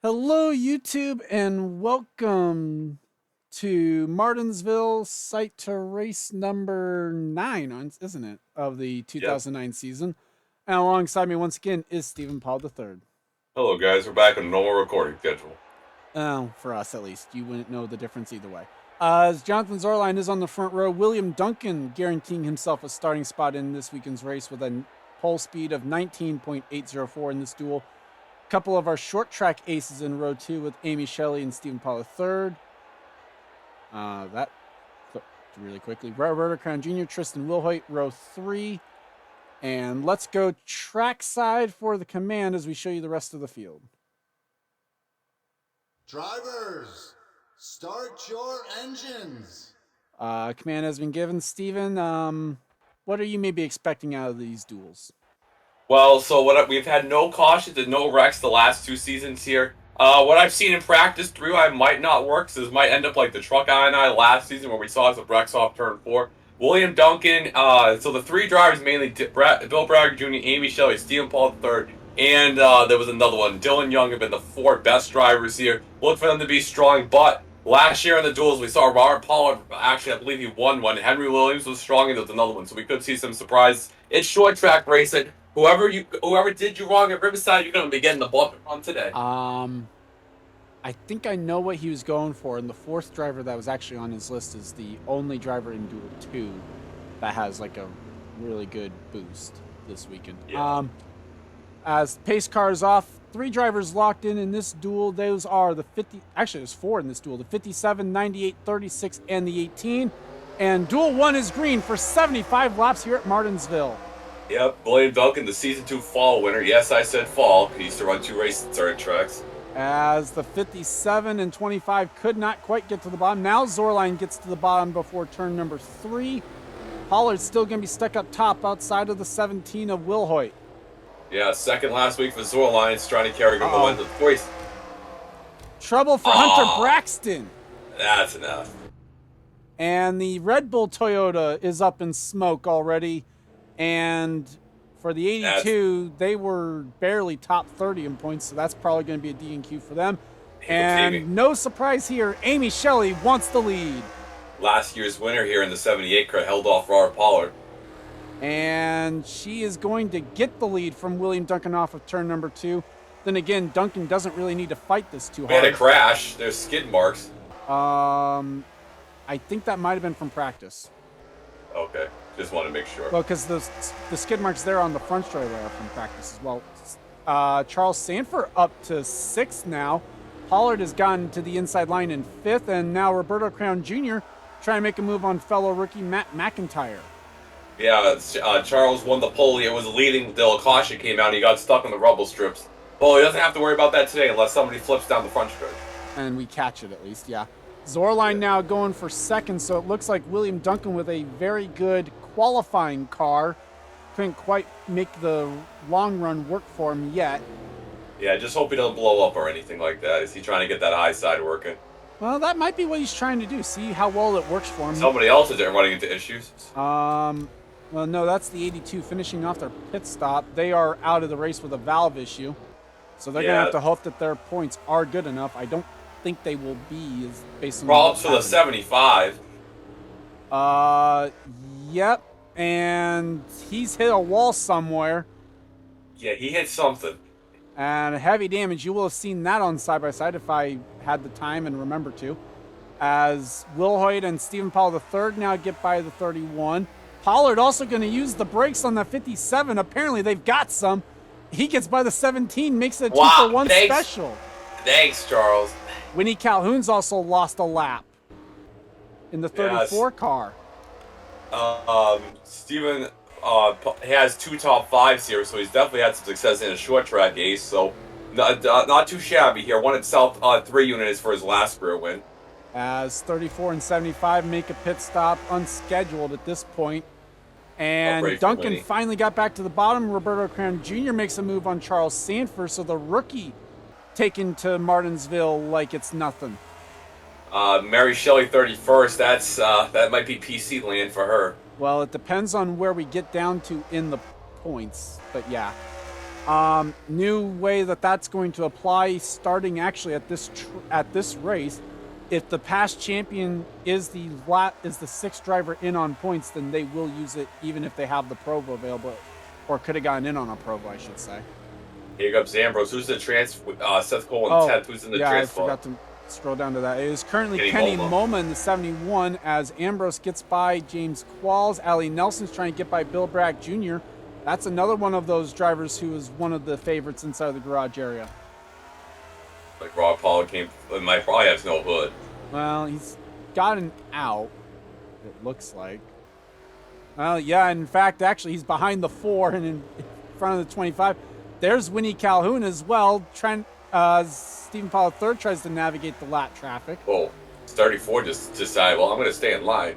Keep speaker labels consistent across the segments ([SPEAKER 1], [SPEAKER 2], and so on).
[SPEAKER 1] Hello, YouTube, and welcome to Martinsville site to race number 9, isn't it, of the
[SPEAKER 2] Yep.
[SPEAKER 1] 2009 season. And alongside me once again is Stephen Paul III.
[SPEAKER 2] Hello, guys. We're back on a normal recording schedule.
[SPEAKER 1] Oh, for us at least. You wouldn't know the difference either way. As Jonathan Zorline is on the front row, William Duncan guaranteeing himself a starting spot in this weekend's race with a pole speed of 19.804 in this duel. Couple of our short track aces in row 2 with Amy Shelley and Stephen Paul III. That really quickly. Roberto Crown Jr., Tristan Wilhoit, row 3. And let's go trackside for the command as we show you the rest of the field.
[SPEAKER 3] Drivers, start your engines.
[SPEAKER 1] Command has been given. Stephen, what are you maybe expecting out of these duels?
[SPEAKER 2] Well, we've had no cautions and no wrecks the last two seasons here. What I've seen in practice through, I might not work, so this might end up like the truck I and I last season where we saw some wrecks off turn 4. William Duncan, so the three drivers mainly, Bill Bragg Jr., Amy Shelley, Stephen Paul III, and there was another one. Dylan Young have been the four best drivers here. Look for them to be strong, but last year in the duels, we saw Robert Pollard, actually, I believe he won one. Henry Williams was strong, and there was another one, so we could see some surprises. It's short track racing. Whoever did you wrong at Riverside, you're gonna be getting the bump on today.
[SPEAKER 1] I think I know what he was going for, and the fourth driver that was actually on his list is the only driver in Duel 2 that has like a really good boost this weekend.
[SPEAKER 2] Yeah.
[SPEAKER 1] As pace car is off, 3 drivers locked in this duel. Those are the 50, actually there's 4 in this duel, the 57, 98, 36, and the 18. And Duel 1 is green for 75 laps here at Martinsville.
[SPEAKER 2] Yep, William Duncan, the Season 2 fall winner. Yes, I said fall. He used to run 2 races at certain tracks.
[SPEAKER 1] As the 57 and 25 could not quite get to the bottom. Now Zorline gets to the bottom before turn number 3. Pollard's still going to be stuck up top outside of the 17 of Wilhoit.
[SPEAKER 2] Yeah, second last week for Zorlines, trying to carry momentum to the race.
[SPEAKER 1] Trouble for Hunter Braxton.
[SPEAKER 2] That's enough.
[SPEAKER 1] And the Red Bull Toyota is up in smoke already. And for the 82, they were barely top 30 in points, so that's probably going to be a D&Q for them. And no surprise here, Amy Shelley wants the lead.
[SPEAKER 2] Last year's winner here in the 78 car held off Robert Pollard.
[SPEAKER 1] And she is going to get the lead from William Duncan off of turn number 2. Then again, Duncan doesn't really need to fight this too hard.
[SPEAKER 2] We had a crash. There's skid marks.
[SPEAKER 1] I think that might have been from practice.
[SPEAKER 2] Okay. Just want to make sure.
[SPEAKER 1] Well, because the skid marks there on the front straightaway are from practice as well. Charles Sanford up to 6th now. Pollard has gotten to the inside line in 5th, and now Roberto Crown Jr. trying to make a move on fellow rookie Matt McIntyre.
[SPEAKER 2] Yeah, Charles won the pole. It was leading until a caution came out. And he got stuck on the rubble strips. Well, he doesn't have to worry about that today unless somebody flips down the front stretch.
[SPEAKER 1] And we catch it at least, yeah. Zorline now going for 2nd, so it looks like William Duncan with a very good qualifying car. Couldn't quite make the long run work for him yet.
[SPEAKER 2] Yeah, just hope he doesn't blow up or anything like that. Is he trying to get that high side working?
[SPEAKER 1] Well, that might be what he's trying to do. See how well it works for him.
[SPEAKER 2] Somebody else is there running into issues.
[SPEAKER 1] Well, no, that's the 82 finishing off their pit stop. They are out of the race with a valve issue. So they're going to have to hope that their points are good enough. I don't think they will be, based on
[SPEAKER 2] problems for the 75.
[SPEAKER 1] Yep, and he's hit a wall somewhere.
[SPEAKER 2] Yeah, he hit something.
[SPEAKER 1] And heavy damage. You will have seen that on side by side if I had the time and remember to. As Wilhoit and Stephen Paul III now get by the 31. Pollard also going to use the brakes on the 57. Apparently they've got some. He gets by the 17, makes it a 2-for-1 special.
[SPEAKER 2] Thanks, Charles.
[SPEAKER 1] Winnie Calhoun's also lost a lap in the 34 car.
[SPEAKER 2] Steven has 2 top 5s here, so he's definitely had some success in a short track ace, so not too shabby here. One at South 3 unit is for his last career win. As
[SPEAKER 1] 34 and 75 make a pit stop unscheduled at this point. And Duncan finally got back to the bottom. Roberto Crown Jr. makes a move on Charles Sanford, so the rookie taken to Martinsville like it's nothing.
[SPEAKER 2] Mary Shelley 31st, that might be PC land for her.
[SPEAKER 1] Well, it depends on where we get down to in the points, but yeah. New way that's going to apply starting actually at this race. If the past champion is the sixth driver in on points, then they will use it even if they have the Provo available, or could have gotten in on a Provo, I should say.
[SPEAKER 2] Here comes Ambrose. Who's the Seth Cole and 10th. Who's in the transfer?
[SPEAKER 1] I forgot to scroll down to that. It is currently
[SPEAKER 2] Kenny
[SPEAKER 1] Moma in the 71 as Ambrose gets by James Qualls. Allie Nelson's trying to get by Bill Bragg Jr. That's another one of those drivers who is one of the favorites inside the garage area.
[SPEAKER 2] Like Rob Paul might probably has no hood.
[SPEAKER 1] Well, he's gotten out, it looks like. Well, yeah, in fact, actually, he's behind the 4 and in front of the 25. There's Winnie Calhoun as well. Stephen Paul III tries to navigate the lap traffic.
[SPEAKER 2] Oh, 34 just decided, well, I'm going to stay in line.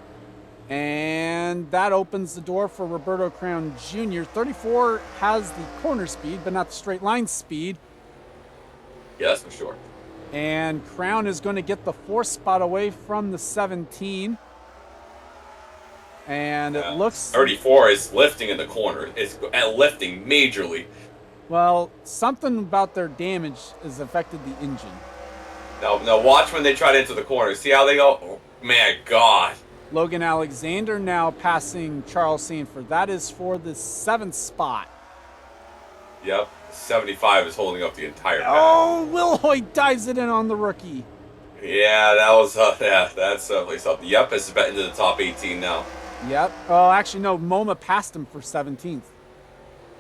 [SPEAKER 1] And that opens the door for Roberto Crown Jr. 34 has the corner speed, but not the straight line speed.
[SPEAKER 2] Yeah, that's for sure.
[SPEAKER 1] And Crown is going to get the 4th spot away from the 17. And it looks...
[SPEAKER 2] 34 is lifting in the corner. It's lifting majorly.
[SPEAKER 1] Well, something about their damage has affected the engine.
[SPEAKER 2] Now watch when they try to enter the corner. See how they go? Oh, man, God.
[SPEAKER 1] Logan Alexander now passing Charles Sanford. That is for the 7th spot.
[SPEAKER 2] Yep. 75 is holding up the entire pack.
[SPEAKER 1] Oh, Will Hoyt dives it in on the rookie.
[SPEAKER 2] Yeah, that was that's definitely something. Yep, it's into the top 18 now.
[SPEAKER 1] Yep. Oh, actually, no. MoMA passed him for 17th.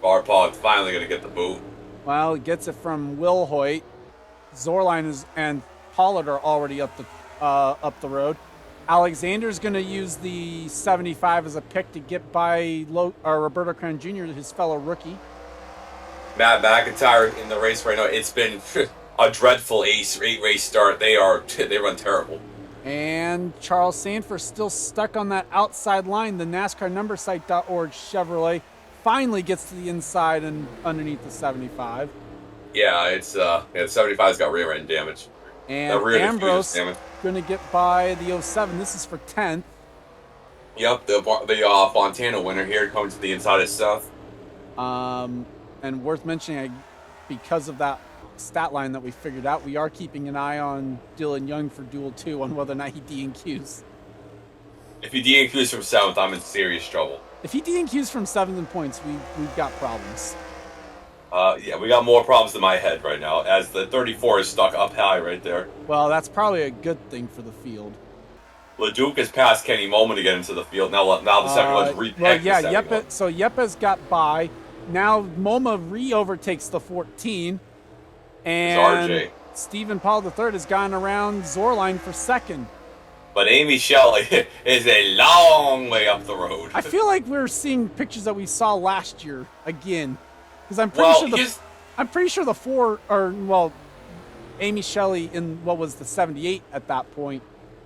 [SPEAKER 2] Barpaw is finally going to get the boot.
[SPEAKER 1] Well, he gets it from Will Hoyt. Zorline and Pollard are already up the road. Alexander's going to use the 75 as a pick to get by Roberto Crown Jr., his fellow rookie.
[SPEAKER 2] Matt McIntyre in the race right now. It's been a dreadful 8-race start. They run terrible.
[SPEAKER 1] And Charles Sanford still stuck on that outside line. The NASCAR numbersite.org Chevrolet finally gets to the inside and underneath the 75.
[SPEAKER 2] Yeah, it's the 75's got rear end damage.
[SPEAKER 1] And Ambrose going to get by the 07. This is for 10th.
[SPEAKER 2] Yep, the Fontana winner here coming to the inside of Seth.
[SPEAKER 1] And worth mentioning, because of that stat line that we figured out, we are keeping an eye on Dylan Young for Duel 2 on whether or not he DNQs.
[SPEAKER 2] If he DNQs from 7th, I'm in serious trouble.
[SPEAKER 1] If he DNQs from 7th in points, we've got problems.
[SPEAKER 2] Yeah, we got more problems in my head right now, as the 34 is stuck up high right there.
[SPEAKER 1] Well, that's probably a good thing for the field.
[SPEAKER 2] LeDuc has passed Kenny Moman to get into the field. Now the second one's repecked.
[SPEAKER 1] Well, yeah, Yepes got by. Now MoMA re-overtakes the 14. And
[SPEAKER 2] RJ.
[SPEAKER 1] Stephen Paul III has gone around Zorline for 2nd.
[SPEAKER 2] But Amy Shelley is a long way up the road.
[SPEAKER 1] I feel like we're seeing pictures that we saw last year again. Because I'm pretty sure the 4 Amy Shelley in what was the 78 at that point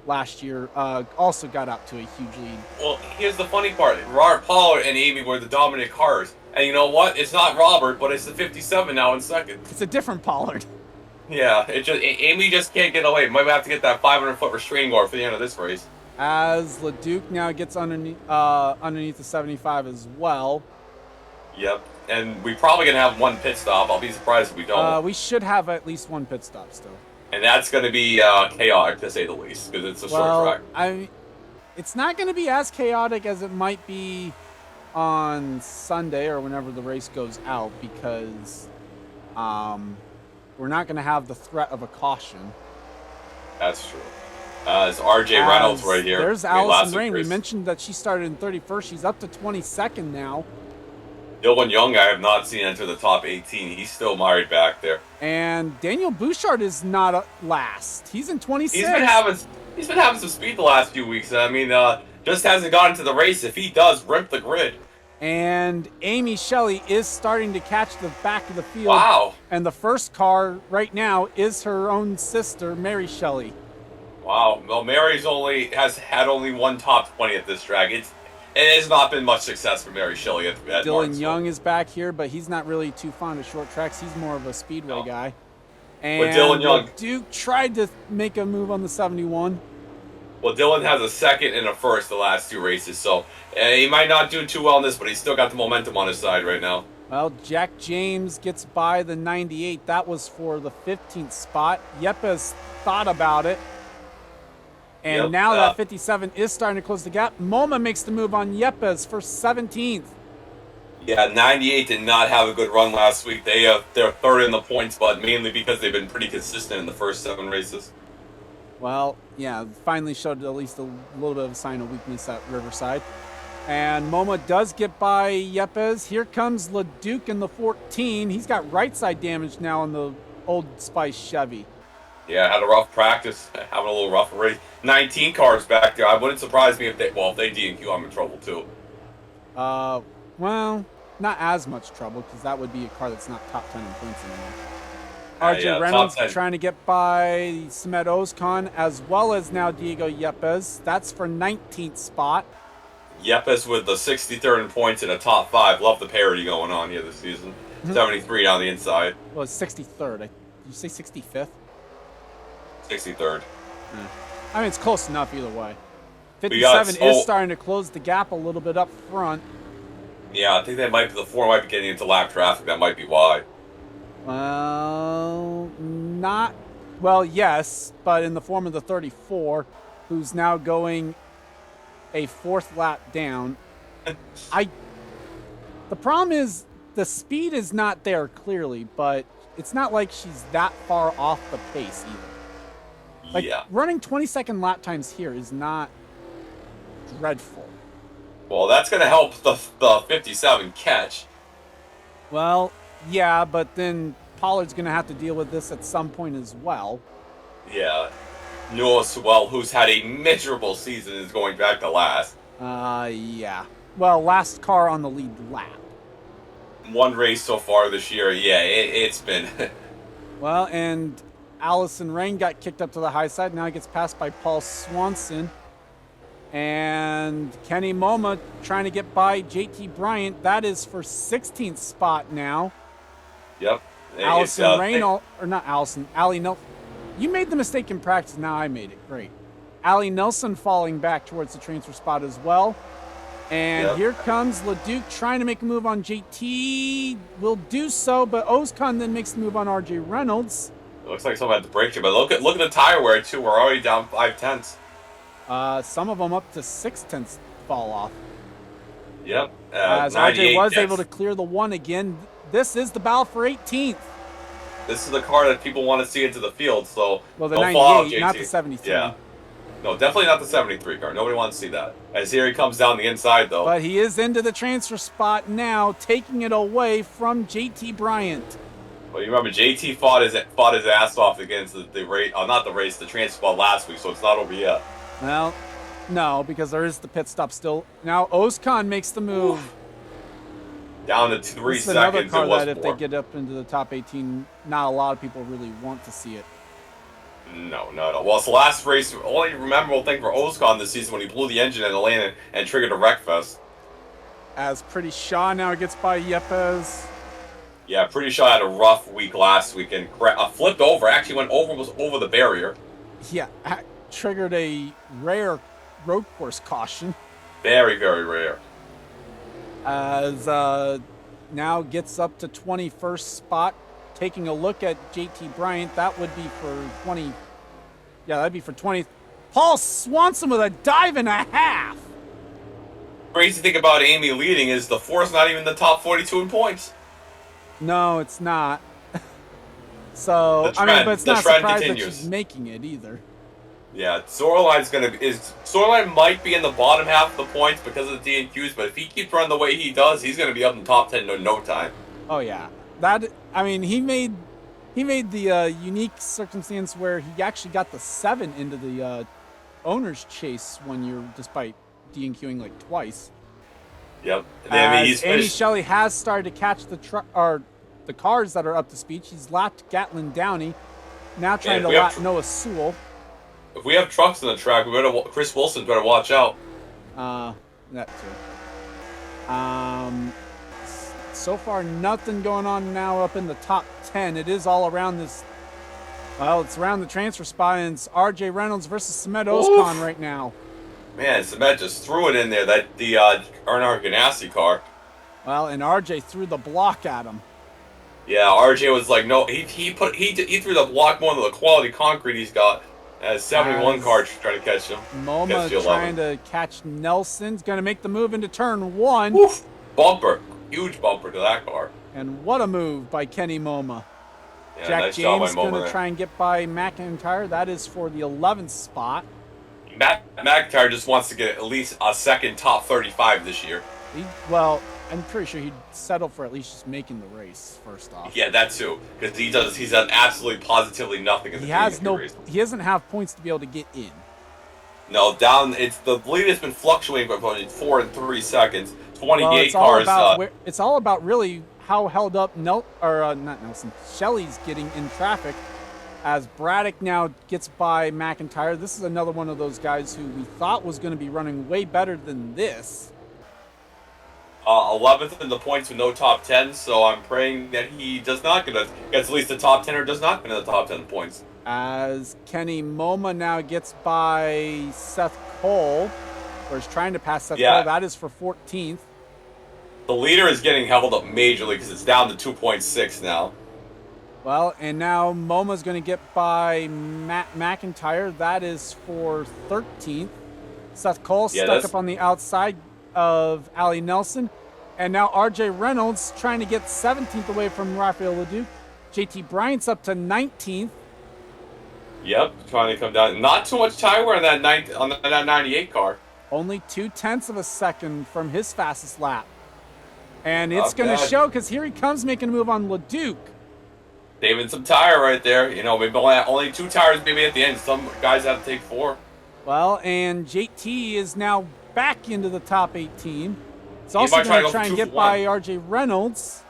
[SPEAKER 1] last year also got out to a huge lead.
[SPEAKER 2] Well, here's the funny part. Robert Pollard and Amy were the dominant cars. And you know what? It's not Robert, but it's the 57 now in 2nd.
[SPEAKER 1] It's a different Pollard.
[SPEAKER 2] Yeah, Amy just can't get away. Might have to get that 500-foot restraining order for the end of this race.
[SPEAKER 1] As LeDuc now gets underneath the 75 as well.
[SPEAKER 2] Yep, and we're probably going to have one pit stop. I'll be surprised if we don't.
[SPEAKER 1] We should have at least one pit stop still.
[SPEAKER 2] And that's going to be chaotic, to say the least, because it's a short track.
[SPEAKER 1] It's not going to be as chaotic as it might be on Sunday or whenever the race goes out, because we're not going to have the threat of a caution.
[SPEAKER 2] That's true. It's RJ Reynolds right here.
[SPEAKER 1] There's Allison Rain. We mentioned that she started in 31st. She's up to 22nd now.
[SPEAKER 2] Dylan Young, I have not seen enter the top 18. He's still mired back there.
[SPEAKER 1] And Daniel Bouchard is not last. He's in 26.
[SPEAKER 2] He's been having some speed the last few weeks. I mean, just hasn't gotten into the race. If he does, rip the grid.
[SPEAKER 1] And Amy Shelley is starting to catch the back of the field.
[SPEAKER 2] Wow.
[SPEAKER 1] And the first car right now is her own sister, Mary Shelley.
[SPEAKER 2] Wow. Well, Mary's has had only one top 20 at this track. It has not been much success for Mary Shelley at
[SPEAKER 1] Dylan
[SPEAKER 2] Martinsville.
[SPEAKER 1] Young is back here, but he's not really too fond of short tracks. He's more of a speedway guy. And
[SPEAKER 2] but Dylan Young,
[SPEAKER 1] Duke tried to make a move on the 71.
[SPEAKER 2] Well, Dylan has a 2nd and a 1st the last 2 races, so he might not do too well in this, but he's still got the momentum on his side right now.
[SPEAKER 1] Well, Jack James gets by the 98. That was for the 15th spot. Yepes thought about it. And now that 57 is starting to close the gap. MoMA makes the move on Yepes for 17th.
[SPEAKER 2] Yeah, 98 did not have a good run last week. They're third in the points, but mainly because they've been pretty consistent in the first 7 races.
[SPEAKER 1] Well, yeah, finally showed at least a little bit of a sign of weakness at Riverside. And MoMA does get by Yepes. Here comes LeDuc in the 14. He's got right side damage now on the Old Spice Chevy.
[SPEAKER 2] Yeah, had a rough practice, having a little rough race. 19 cars back there. I wouldn't surprise me if they DNQ, I'm in trouble too.
[SPEAKER 1] Well, not as much trouble because that would be a car that's not top 10 in points anymore. RJ Reynolds trying to get by Smed Ozkan as well as now Diego Yepes. That's for 19th spot.
[SPEAKER 2] Yepes with the 63rd in points in a top 5. Love the parity going on here this season. 73 down the inside.
[SPEAKER 1] Well, it's 63rd. Did you say 65th?
[SPEAKER 2] 63rd.
[SPEAKER 1] I mean, it's close enough either way. 57 is starting to close the gap a little bit up front.
[SPEAKER 2] Yeah, I think that might be the 4 might be getting into lap traffic. That might be why.
[SPEAKER 1] Well, yes, but in the form of the 34, who's now going a 4th lap down. The problem is the speed is not there clearly, but it's not like she's that far off the pace either. Like, running 20-second lap times here is not dreadful.
[SPEAKER 2] Well, that's going to help the 57 catch.
[SPEAKER 1] Well, yeah, but then Pollard's going to have to deal with this at some point as well.
[SPEAKER 2] Yeah. Noah Sewell, who's had a miserable season, is going back to last.
[SPEAKER 1] Yeah. Well, last car on the lead lap.
[SPEAKER 2] 1 race so far this year. Yeah, it's been...
[SPEAKER 1] Well, and Allison Rain got kicked up to the high side. Now he gets passed by Paul Swanson. And Kenny MoMA trying to get by JT Bryant. That is for 16th allison now.
[SPEAKER 2] Yep.
[SPEAKER 1] Allison Rain, or not Allison, Allie Nelson. You made the mistake in practice. Now I made it. Great. Allie Nelson falling back towards the transfer spot as well. And here comes LeDuc trying to make a move on JT. Will do so, but Ozkan then makes the move on RJ Reynolds.
[SPEAKER 2] It looks like someone had to break here, but look at the tire wear too. We're already down 5/10.
[SPEAKER 1] Some of them up to 6/10 fall off.
[SPEAKER 2] Yep.
[SPEAKER 1] As RJ was able to clear the 1 again. This is the battle for 18th.
[SPEAKER 2] This is the car that people want to see into the field, so
[SPEAKER 1] well, the 98, not the 73.
[SPEAKER 2] Yeah. No, definitely not the 73 car. Nobody wants to see that. As here he comes down the inside, though.
[SPEAKER 1] But he is into the transfer spot now, taking it away from JT Bryant.
[SPEAKER 2] Well, you remember JT fought his ass off against the race, not the race, the transfer spot last week, so it's not over yet.
[SPEAKER 1] Well, no, because there is the pit stop still. Now Ozkan makes the move.
[SPEAKER 2] Down to 3
[SPEAKER 1] this is
[SPEAKER 2] seconds.
[SPEAKER 1] Another car that if they get up into the top 18, not a lot of people really want to see it.
[SPEAKER 2] No. Well, it's the last race. Only memorable thing for Ozkan this season when he blew the engine in the lane and triggered a wreck fest.
[SPEAKER 1] As Pretty Shaw now gets by Yepes.
[SPEAKER 2] Yeah, Pretty Shaw had a rough week last week and flipped over. Actually was over the barrier.
[SPEAKER 1] Yeah, triggered a rare road course caution.
[SPEAKER 2] Very, very rare.
[SPEAKER 1] As now gets up to 21st spot. Taking a look at JT Bryant, that would be for 20. Yeah, that'd be for 20. Paul Swanson with a dive and a half.
[SPEAKER 2] Crazy thing about Amy leading is the 4's not even the top 42 in points.
[SPEAKER 1] No, it's not. So but it's not surprising that she's making it either.
[SPEAKER 2] Yeah, Zorline might be in the bottom half of the points because of the DNQs, but if he keeps running the way he does, he's going to be up in the top 10 in no time.
[SPEAKER 1] Oh yeah, he made the unique circumstance where he actually got the 7 into the owner's chase 1 year, despite DNQing like twice.
[SPEAKER 2] Yep.
[SPEAKER 1] Amy Shelley has started to catch the cars that are up to speed. She's lapped Gatlin Downey, now trying to lap Noah Sewell.
[SPEAKER 2] If we have trucks on the track, Chris Wilson better watch out.
[SPEAKER 1] That too. So far, nothing going on now up in the top 10. It is all around this. Well, it's around the transfer spot, and it's RJ Reynolds versus Smed Ozkan right now.
[SPEAKER 2] Man, Smed just threw it in there. The Ernar Ganassi car.
[SPEAKER 1] Well, and RJ threw the block at him.
[SPEAKER 2] Yeah, RJ was like, no, he threw the block more than the quality concrete he's got. As 71 car trying to catch him.
[SPEAKER 1] MoMA trying to catch Nelson's going to make the move into turn 1.
[SPEAKER 2] Woof! Bumper. Huge bumper to that car.
[SPEAKER 1] And what a move by Kenny MoMA.
[SPEAKER 2] Yeah,
[SPEAKER 1] Jack
[SPEAKER 2] nice
[SPEAKER 1] James going to try and get by McIntyre. That is for the 11th spot.
[SPEAKER 2] McIntyre just wants to get at least a second top 35 this year.
[SPEAKER 1] Well, I'm pretty sure he'd settle for at least just making the race first off.
[SPEAKER 2] Yeah, that too, because he's done absolutely positively nothing in the race.
[SPEAKER 1] He doesn't have points to be able to get in.
[SPEAKER 2] No, the lead has been fluctuating between 4 and 3 seconds. 28
[SPEAKER 1] well,
[SPEAKER 2] cars.
[SPEAKER 1] It's all about really how held up Shelley's getting in traffic. As Braddock now gets by McIntyre, this is another one of those guys who we thought was going to be running way better than this.
[SPEAKER 2] 11th in the points with no top 10, so I'm praying that he gets at least the top 10 or does not get in the top 10 points.
[SPEAKER 1] As Kenny MoMA now gets by Seth Cole, or is trying to pass Seth Cole, that is for 14th.
[SPEAKER 2] The leader is getting held up majorly because it's down to 2.6 now.
[SPEAKER 1] Well, and now MoMA's going to get by McIntyre. That is for 13th. Seth Cole stuck up on the outside of Ali Nelson. And now RJ Reynolds trying to get 17th away from Rafael Leduc. JT Bryant's up to 19th.
[SPEAKER 2] Yep, trying to come down. Not too much tire wear on that 98 car.
[SPEAKER 1] Only 0.2 of a second from his fastest lap. And it's going to show because here he comes making a move on Leduc.
[SPEAKER 2] Saving some tire right there. You know, maybe only 2 tires maybe at the end. Some guys have to take 4.
[SPEAKER 1] Well, and JT is now back into the top 18. It's also going to try and get by RJ Reynolds.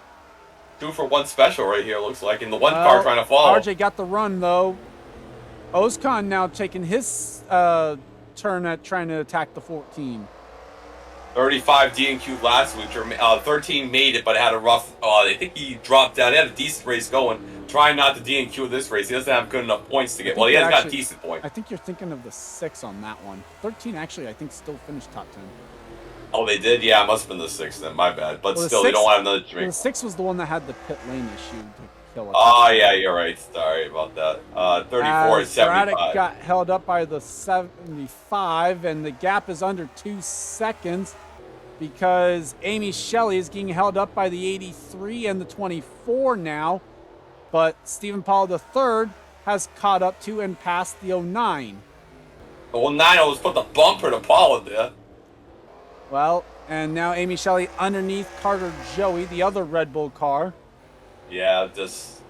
[SPEAKER 2] 2 for 1 special right here, looks like. And the one car trying to follow.
[SPEAKER 1] RJ got the run, though. Ozkan now taking his turn at trying to attack the 14.
[SPEAKER 2] 35 D&Q last week. 13 made it, but had a rough... I think he dropped out. He had a decent race going. Trying not to D&Q this race. He doesn't have good enough points to get... Well, he has got decent points.
[SPEAKER 1] I think you're thinking of the 6 on that one. 13 actually, I think, still finished top 10.
[SPEAKER 2] Oh, they did? Yeah, it must have been the 6 then. My bad. But still, they don't want another drink.
[SPEAKER 1] The 6 was the one that had the pit lane issue to kill it.
[SPEAKER 2] Oh, yeah, you're right. Sorry about that. 34 is 75.
[SPEAKER 1] Braddock got held up by the 75, and the gap is under 2 seconds because Amy Shelley is getting held up by the 83 and the 24 now. But Stephen Paul III has caught up to and passed the 09.
[SPEAKER 2] The 09 almost put the bumper to Paul in there.
[SPEAKER 1] Well, and now Amy Shelley underneath Carter Joey, the other Red Bull car.
[SPEAKER 2] Yeah, it's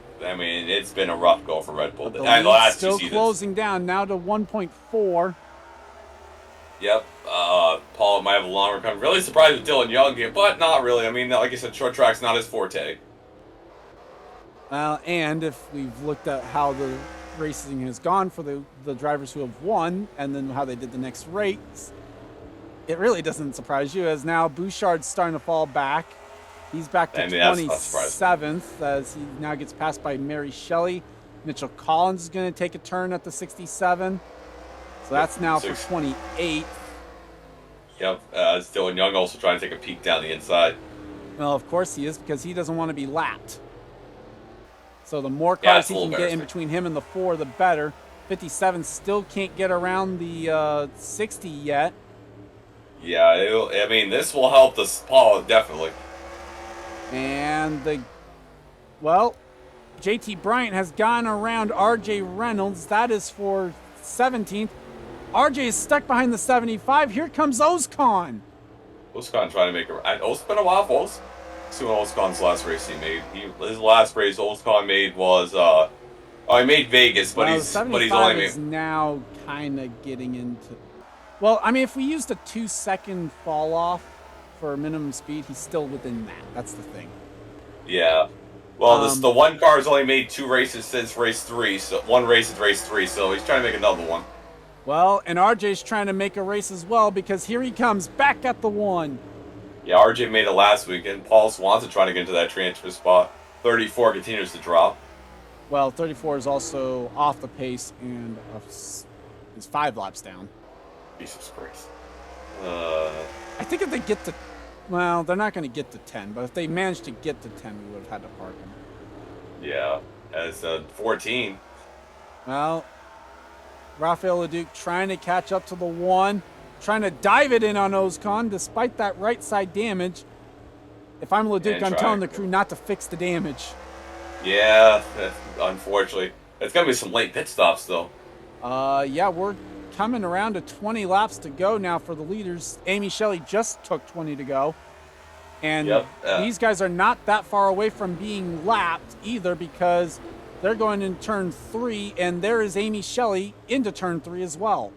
[SPEAKER 2] been a rough go for Red Bull.
[SPEAKER 1] The last still closing down now to 1.4.
[SPEAKER 2] Yep. Paul might have a longer run. Really surprised with Dylan Young here, but not really. I mean, like I said, short track's not his forte.
[SPEAKER 1] And if we've looked at how the racing has gone for the drivers who have won, and then how they did the next race, it really doesn't surprise you, as now Bouchard's starting to fall back. He's back to 27th as he now gets passed by Mary Shelley. Mitchell Collins is going to take a turn at the 67. So that's now for 28th.
[SPEAKER 2] Yep, Dylan Young also trying to take a peek down the inside.
[SPEAKER 1] Well, of course he is, because he doesn't want to be lapped. So the more cars he can get in between him and the 4, the better. 57 still can't get around the 60 yet.
[SPEAKER 2] Yeah, this will help the Paul, definitely.
[SPEAKER 1] And JT Bryant has gone around RJ Reynolds. That is for 17th. RJ is stuck behind the 75. Here comes Ozkan.
[SPEAKER 2] Ozkan trying to make it's been a while, folks. See what Ozkan's last race he made. His last race Ozkan made was he made Vegas, but he's only made.
[SPEAKER 1] Is now kind of getting into. Well, I mean, if we used a 2-second fall off for minimum speed, he's still within that. That's the thing.
[SPEAKER 2] Yeah. Well, the one car has only made 2 races since race 3. So 1 race is race 3. So he's trying to make another one.
[SPEAKER 1] Well, and RJ's trying to make a race as well, because here he comes back at the 1.
[SPEAKER 2] Yeah, RJ made it last weekend. Paul Swanson trying to get into that transfer spot. 34 continues to drop.
[SPEAKER 1] Well, 34 is also off the pace and is 5 laps down.
[SPEAKER 2] Jesus Christ.
[SPEAKER 1] I think if they get to Well, they're not going to get to 10, but if they managed to get to 10, we would have had to park them.
[SPEAKER 2] Yeah, as 14.
[SPEAKER 1] Well, Rafael Leduc trying to catch up to the 1, trying to dive it in on Ozcon despite that right side damage. If I'm Leduc, I'm telling the crew not to fix the damage.
[SPEAKER 2] Yeah, unfortunately. It's going to be some late pit stops, though.
[SPEAKER 1] Yeah, we're coming around to 20 laps to go now for the leaders. Amy Shelley just took 20 to go. And these guys are not that far away from being lapped either, because they're going in turn 3, and there is Amy Shelley into turn 3 as well.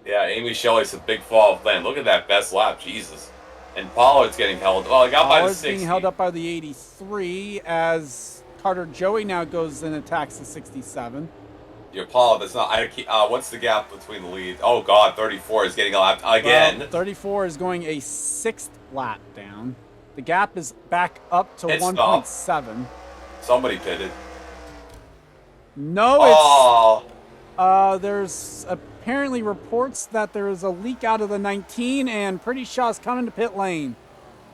[SPEAKER 2] Yeah, Amy Shelley's a big fall of land. Look at that best lap, Jesus. And Pollard's getting held. Well, he got by the 60.
[SPEAKER 1] Pollard's being held up by the 83 as Carter Joey now goes and attacks the 67.
[SPEAKER 2] Your Pollard, that's not. What's the gap between the lead? Oh God, 34 is getting a lap again.
[SPEAKER 1] Well, 34 is going a 6th lap down. The gap is back up to 1.7.
[SPEAKER 2] Somebody pitted.
[SPEAKER 1] No, it's there's apparently reports that there is a leak out of the 19, and Pretty Shaw's coming to pit lane.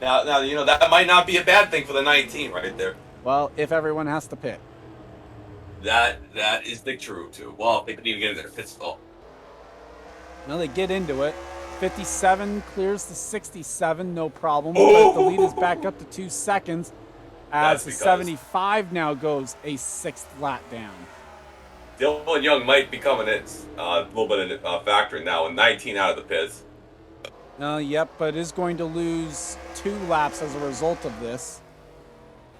[SPEAKER 2] Now, that might not be a bad thing for the 19 right there.
[SPEAKER 1] Well, if everyone has to pit.
[SPEAKER 2] That is the true too. Well, they couldn't even get in their pit stall.
[SPEAKER 1] Well, they get into it. 57 clears the 67, no problem. But the lead is back up to 2 seconds as the 75 now goes a 6th lap down.
[SPEAKER 2] Dylan Young might be coming in a little bit in factoring now with 19 out of the pits.
[SPEAKER 1] Yep, but is going to lose 2 laps as a result of this.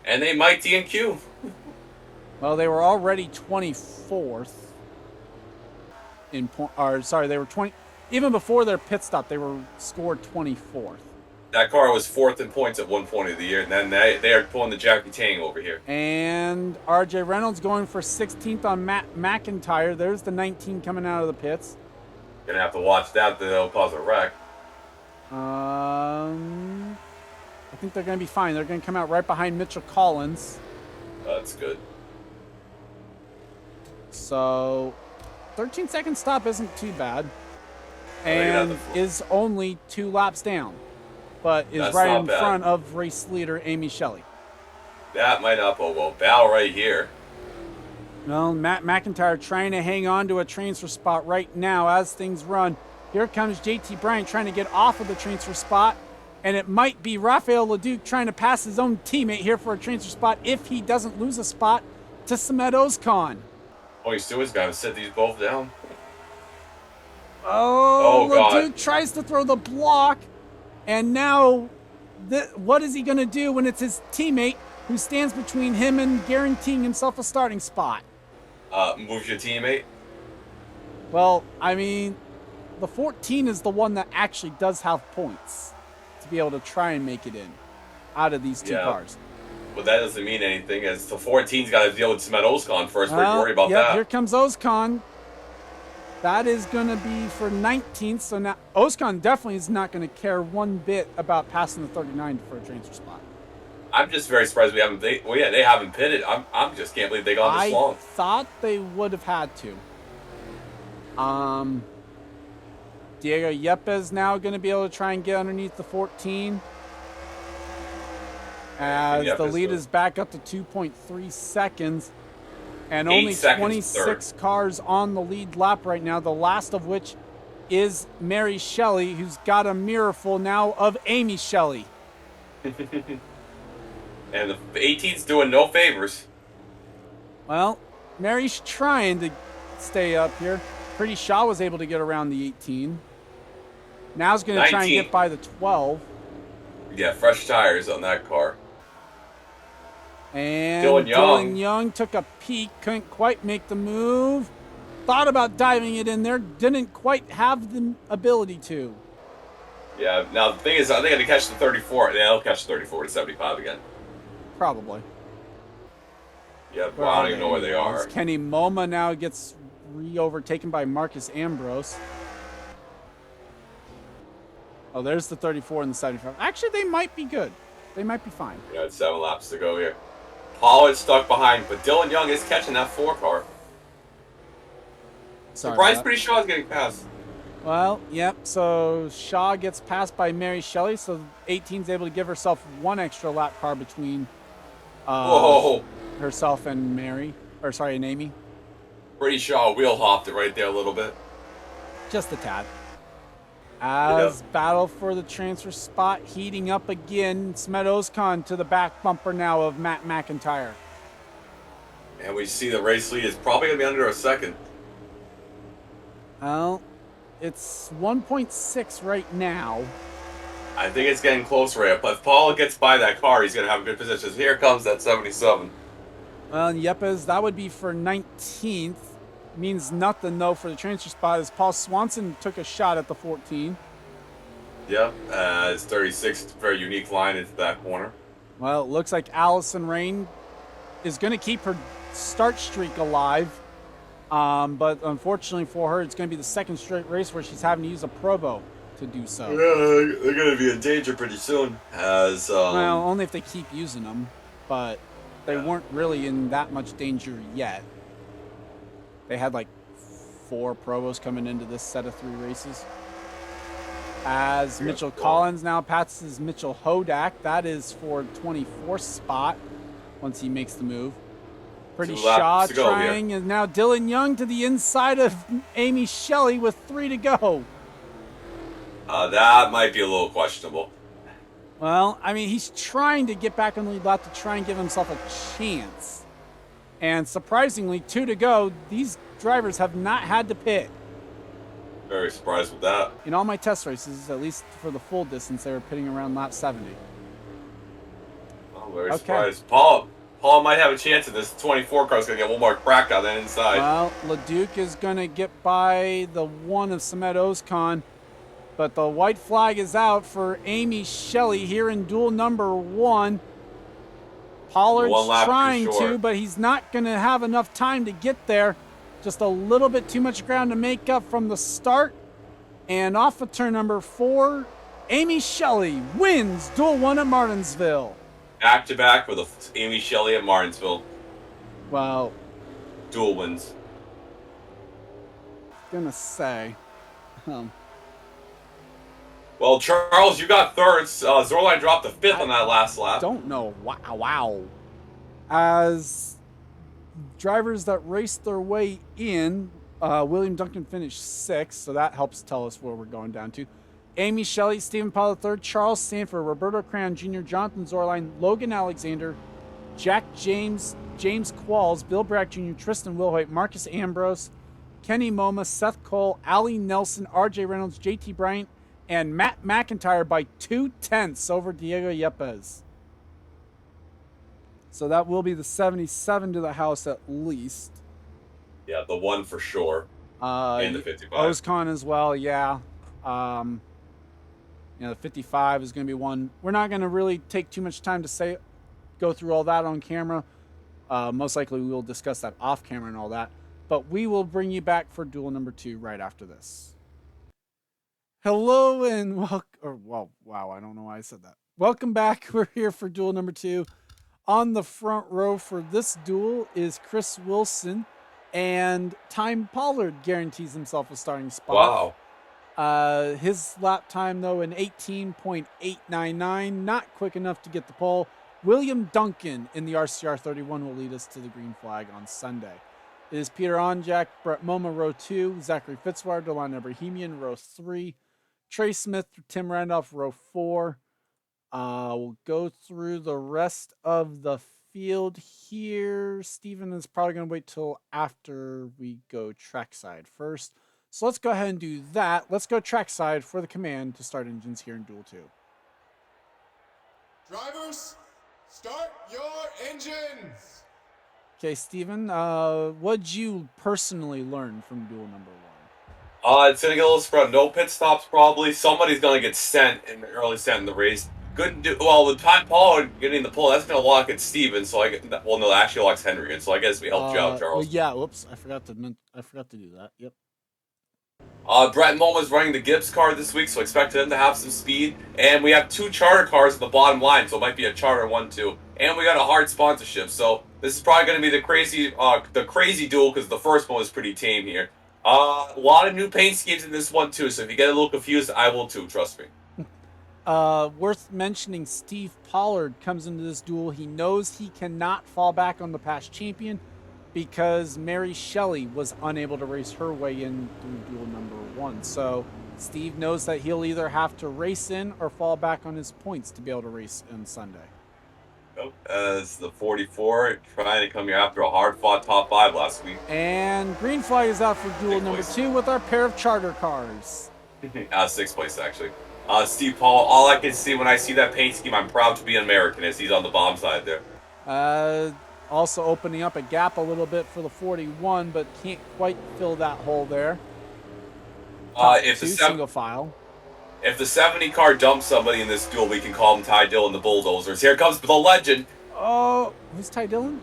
[SPEAKER 2] And they might DNQ.
[SPEAKER 1] Well, they were already 24th in point. Or sorry, they were 20. Even before their pit stop, they were scored 24th.
[SPEAKER 2] That car was 4th in points at one point of the year, and then they are pulling the Jackie Tang over here.
[SPEAKER 1] And R.J. Reynolds going for 16th on Matt McIntyre. There's the 19 coming out of the pits.
[SPEAKER 2] Gonna have to watch that; they'll cause a wreck.
[SPEAKER 1] I think they're gonna be fine. They're gonna come out right behind Mitchell Collins.
[SPEAKER 2] That's good.
[SPEAKER 1] So, 13-second stop isn't too bad, and is only 2 laps down, but is right in front of race leader Amy Shelley.
[SPEAKER 2] That might not go well. Val right here.
[SPEAKER 1] Well, Matt McIntyre trying to hang on to a transfer spot right now as things run. Here comes JT Bryant trying to get off of the transfer spot, and it might be Rafael Leduc trying to pass his own teammate here for a transfer spot if he doesn't lose a spot to Samet Ozkan.
[SPEAKER 2] Oh, he's still got to set these both down.
[SPEAKER 1] Oh, Leduc tries to throw the block, and now what is he going to do when it's his teammate who stands between him and guaranteeing himself a starting spot?
[SPEAKER 2] Move your teammate?
[SPEAKER 1] Well, I mean, the 14 is the one that actually does have points to be able to try and make it in out of these 2 cars.
[SPEAKER 2] Well, that doesn't mean anything, as the 14's got to deal with Samet Ozkan first. We're worried about that.
[SPEAKER 1] Here comes Ozkan. That is going to be for 19th. So now Ozkan definitely is not going to care one bit about passing the 39 for a transfer spot.
[SPEAKER 2] I'm just very surprised they haven't pitted. I'm just can't believe they got this long.
[SPEAKER 1] I thought they would have had to. Diego Yepes now going to be able to try and get underneath the 14. As the lead is back up to 2.3 seconds. And only 26 cars on the lead lap right now, the last of which is Mary Shelley, who's got a mirror full now of Amy Shelley.
[SPEAKER 2] And the 18's doing no favors.
[SPEAKER 1] Well, Mary's trying to stay up here. Pretty Shaw was able to get around the 18. Now he's going to try and get by the 12.
[SPEAKER 2] Yeah, fresh tires on that car.
[SPEAKER 1] And Dylan Young took a peek, couldn't quite make the move. Thought about diving it in there, didn't quite have the ability to.
[SPEAKER 2] Yeah, now the thing is, I think I catch the 34. Yeah, I'll catch the 34 to 75 again.
[SPEAKER 1] Probably.
[SPEAKER 2] Yeah, well, I don't even know where they are.
[SPEAKER 1] Kenny Moma now gets re-overtaken by Marcus Ambrose. Oh, there's the 34 and the 75. Actually, they might be good. They might be fine.
[SPEAKER 2] Yeah, it's 7 laps to go here. Pollard's stuck behind, but Dylan Young is catching that 4 car.
[SPEAKER 1] Sorry,
[SPEAKER 2] Bryce Pretty Shaw's getting past.
[SPEAKER 1] Well, yep. So Shaw gets passed by Mary Shelley, so 18's able to give herself one extra lap car between
[SPEAKER 2] Whoa.
[SPEAKER 1] herself and and Amy.
[SPEAKER 2] Pretty sure I wheel hopped it right there a little bit.
[SPEAKER 1] Just a tad. As battle for the transfer spot heating up again, Smed Ozkan to the back bumper now of Matt McIntyre.
[SPEAKER 2] And we see the race lead is probably going to be under a second.
[SPEAKER 1] Well, it's 1.6 right now.
[SPEAKER 2] I think it's getting closer here. But if Paul gets by that car, he's going to have a good position. Here comes that 77.
[SPEAKER 1] Well, Yepes, that would be for 19th. Means nothing, though, for the transfer spot, as Paul Swanson took a shot at the 14.
[SPEAKER 2] Yep, it's 36, very unique line into that corner.
[SPEAKER 1] Well, it looks like Allison Rain is going to keep her start streak alive. But unfortunately for her, it's going to be the second straight race where she's having to use a Probo to do so.
[SPEAKER 2] Yeah, they're going to be in danger pretty soon.
[SPEAKER 1] Well, only if they keep using them. But they weren't really in that much danger yet. They had like 4 Provos coming into this set of 3 races. As Mitchell Collins now passes Mitchell Hodak. That is for 24th spot once he makes the move. Pretty Shaw trying, and now Dylan Young to the inside of Amy Shelley with 3 to go.
[SPEAKER 2] That might be a little questionable.
[SPEAKER 1] Well, I mean, he's trying to get back on the lead lap to try and give himself a chance. And surprisingly, 2 to go, these drivers have not had to pit.
[SPEAKER 2] Very surprised with that.
[SPEAKER 1] In all my test races, at least for the full distance, they were pitting around lap 70.
[SPEAKER 2] Oh, very surprised. Paul might have a chance in this. 24 car is going to get one more crack on the inside.
[SPEAKER 1] Well, LeDuc is going to get by the one of Smed Ozkan, but the white flag is out for Amy Shelley here in duel number 1. Pollard's trying to, but he's not going to have enough time to get there. Just a little bit too much ground to make up from the start. And off of turn number 4, Amy Shelley wins duel 1 at Martinsville.
[SPEAKER 2] Back-to-back with Amy Shelley at Martinsville.
[SPEAKER 1] Wow.
[SPEAKER 2] Dual wins.
[SPEAKER 1] Gonna say.
[SPEAKER 2] Well, Charles, you got third. Zorline dropped the 5th on that last lap.
[SPEAKER 1] Don't know. Wow. As drivers that raced their way in, William Duncan finished 6th, so that helps tell us where we're going down to. Amy Shelley, Stephen Powell III, Charles Sanford, Roberto Crayon Jr., Jonathan Zorline, Logan Alexander, Jack James, James Qualls, Bill Brack Jr., Tristan Wilhoit, Marcus Ambrose, Kenny Moma, Seth Cole, Ali Nelson, RJ Reynolds, JT Bryant, and Matt McIntyre by 2/10 over Diego Yepes. So that will be the 77 to the house at least.
[SPEAKER 2] Yeah, the 1 for sure. And the 55.
[SPEAKER 1] Ozkan as well, yeah. The 55 is going to be one. We're not going to really take too much time to go through all that on camera. Most likely we will discuss that off camera and all that. But we will bring you back for duel number 2 right after this. Hello and welcome. Wow, I don't know why I said that. Welcome back. We're here for duel number 2. On the front row for this duel is Chris Wilson, and Time Pollard guarantees himself a starting spot.
[SPEAKER 2] Wow.
[SPEAKER 1] His lap time, though, in 18.899, not quick enough to get the pole. William Duncan in the RCR 31 will lead us to the green flag on Sunday. It is Peter Onjak, Brett Moma, row 2, Zachary Fitzwater, Delano Bohemian, row 3, Trey Smith, Tim Randolph, row 4. We'll go through the rest of the field here. Steven is probably going to wait till after we go trackside first. So let's go ahead and do that. Let's go trackside for the command to start engines here in Duel 2.
[SPEAKER 3] Drivers, start your engines!
[SPEAKER 1] Okay, Steven, what'd you personally learn from Duel number 1?
[SPEAKER 2] It's going to get a little spread. No pit stops, probably. Somebody's going to get sent in the early set in the race. With Time Pollard getting the pole, that's going to lock in Steven, so actually locks Henry in, so I guess we helped you out, Charles.
[SPEAKER 1] Well, yeah, whoops, I forgot to do that, yep.
[SPEAKER 2] Brett Moma's running the Gibbs car this week, so expect him to have some speed. And we have 2 charter cars at the bottom line, so it might be a charter 1-2. And we got a hard sponsorship, so this is probably going to be the crazy duel, because the first one was pretty tame here. A lot of new paint schemes in this one too, so if you get a little confused, I will too, trust me.
[SPEAKER 1] Worth mentioning, Steve Pollard comes into this duel. He knows he cannot fall back on the past champion because Mary Shelley was unable to race her way in through duel number 1. So Steve knows that he'll either have to race in or fall back on his points to be able to race on Sunday.
[SPEAKER 2] As the 44 trying to come here after a hard-fought top 5 last week.
[SPEAKER 1] And green flag is out for duel number 2 with our pair of charter cars.
[SPEAKER 2] 6th place, actually. Steve Paul, all I can see when I see that paint scheme, I'm proud to be an American as he's on the bomb side there.
[SPEAKER 1] Also opening up a gap a little bit for the 41, but can't quite fill that hole there.
[SPEAKER 2] If
[SPEAKER 1] single file.
[SPEAKER 2] If the 70 car dumps somebody in this duel, we can call him Ty Dillon the Bulldozers. Here comes the legend.
[SPEAKER 1] Oh, who's Ty Dillon?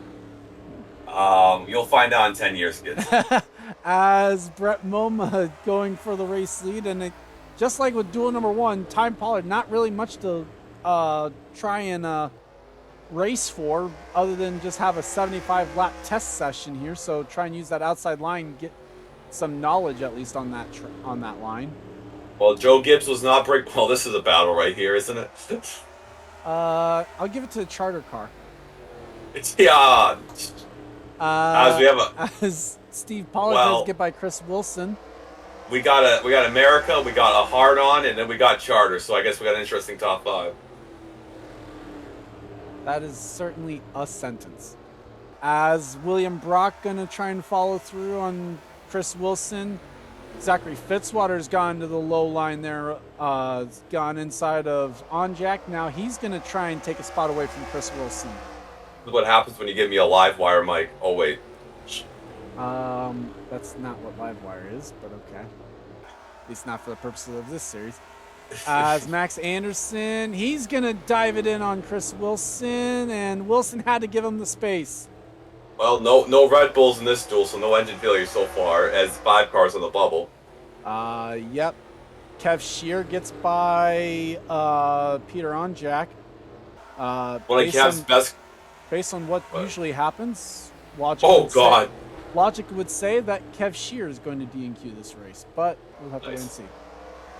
[SPEAKER 2] You'll find out in 10 years, kids.
[SPEAKER 1] As Brett Moma going for the race lead, and just like with duel number 1, Ty Pollard not really much to try and race for, other than just have a 75 lap test session here. So try and use that outside line, get some knowledge at least on that line.
[SPEAKER 2] Well, Joe Gibbs was not break. Well, this is a battle right here, isn't it?
[SPEAKER 1] I'll give it to the charter car.
[SPEAKER 2] Yeah. As we have
[SPEAKER 1] as Steve Pollard does get by Chris Wilson.
[SPEAKER 2] We got America, we got a hard on, and then we got charter. So I guess we got an interesting top 5.
[SPEAKER 1] That is certainly a sentence. As William Brock gonna try and follow through on Chris Wilson. Zachary Fitzwater's gone to the low line there, gone inside of Onjak. Now he's going to try and take a spot away from Chris Wilson.
[SPEAKER 2] This is what happens when you give me a live wire mic. Oh, wait.
[SPEAKER 1] That's not what live wire is, but okay. At least not for the purposes of this series. As Max Anderson, he's going to dive it in on Chris Wilson, and Wilson had to give him the space.
[SPEAKER 2] Well, no Red Bulls in this duel, so no engine failure so far, as 5 cars on the bubble.
[SPEAKER 1] Yep. Kev Shear gets by Peter Onjak. Based on what usually happens, logic would say that Kev Shear is going to DNQ this race, but we'll have to wait and see.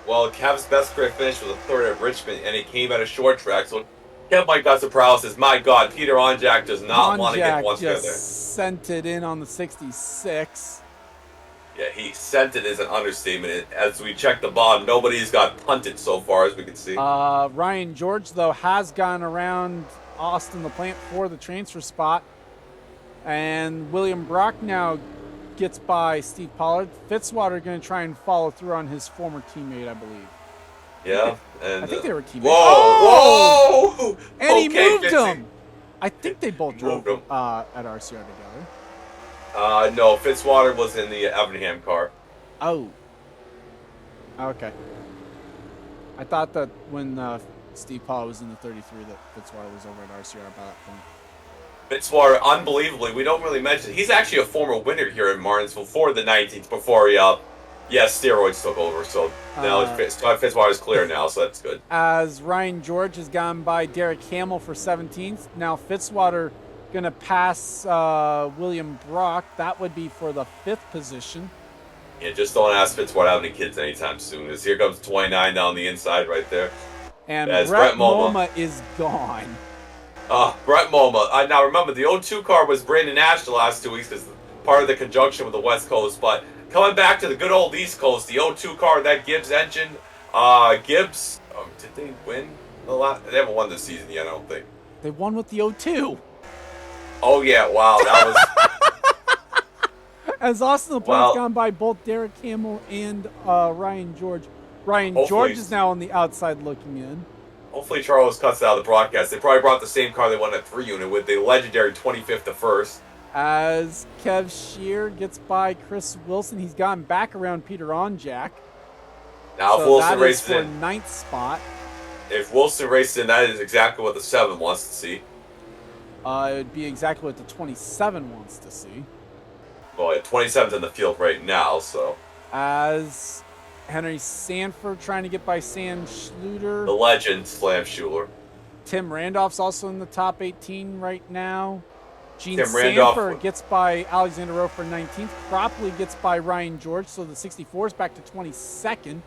[SPEAKER 2] Well, Kev's best career finish was a 3rd at Richmond, and he came at a short track, so Kev might got some paralysis. My God, Peter Onjak does not want to get one together.
[SPEAKER 1] Sent it in on the 66.
[SPEAKER 2] Yeah, he sent it as an understatement. As we check the bottom, nobody's got punted so far as we can see.
[SPEAKER 1] Ryan George, though, has gone around Austin LaPlante for the transfer spot. And William Brock now gets by Steve Pollard. Fitzwater going to try and follow through on his former teammate, I believe.
[SPEAKER 2] Yeah, and
[SPEAKER 1] I think they were teammates.
[SPEAKER 2] Whoa!
[SPEAKER 1] And he moved him. I think they both drove at RCR together.
[SPEAKER 2] No, Fitzwater was in the Evernham car.
[SPEAKER 1] Oh. Okay. I thought that when Steve Pollard was in the 33 that Fitzwater was over at RCR by that point.
[SPEAKER 2] Fitzwater, unbelievably, we don't really mention, he's actually a former winner here in Martinsville for the 19th before he steroids took over, so now Fitzwater's clear now, so that's good.
[SPEAKER 1] As Ryan George has gone by Derek Hamill for 17th, now Fitzwater going to pass William Brock. That would be for the 5th position.
[SPEAKER 2] Yeah, just don't ask Fitzwater to have any kids anytime soon, as here comes 29 down the inside right there.
[SPEAKER 1] And Brett Moma is gone.
[SPEAKER 2] Brett Moma. Now remember, the 02 car was Brandon Nash the last 2 weeks because part of the conjunction with the West Coast, but coming back to the good old East Coast, the 02 car, that Gibbs engine. Gibbs, did they win the last? They haven't won this season yet, I don't think.
[SPEAKER 1] They won with the 02.
[SPEAKER 2] Oh, yeah, wow, that
[SPEAKER 1] was... As Austin LaPlante's gone by both Derek Hamill and Ryan George. George is now on the outside looking in.
[SPEAKER 2] Hopefully Charles cuts out of the broadcast. They probably brought the same car they won at 3 unit with the legendary 25th to 1st.
[SPEAKER 1] As Kev Shear gets by Chris Wilson, he's gone back around Peter Onjak.
[SPEAKER 2] Now, if Wilson races in,
[SPEAKER 1] 9th spot.
[SPEAKER 2] If Wilson races in, that is exactly what the 7 wants to see.
[SPEAKER 1] It would be exactly what the 27 wants to see.
[SPEAKER 2] Well, yeah, 27's in the field right now, so.
[SPEAKER 1] As Henry Sanford trying to get by Sam Schluter.
[SPEAKER 2] The legend, Slam Schuler.
[SPEAKER 1] Tim Randolph's also in the top 18 right now. Gene
[SPEAKER 2] Tim Randolph.
[SPEAKER 1] Sanford gets by Alexander Rowe for 19th. Cropley gets by Ryan George, so the 64 is back to 22nd.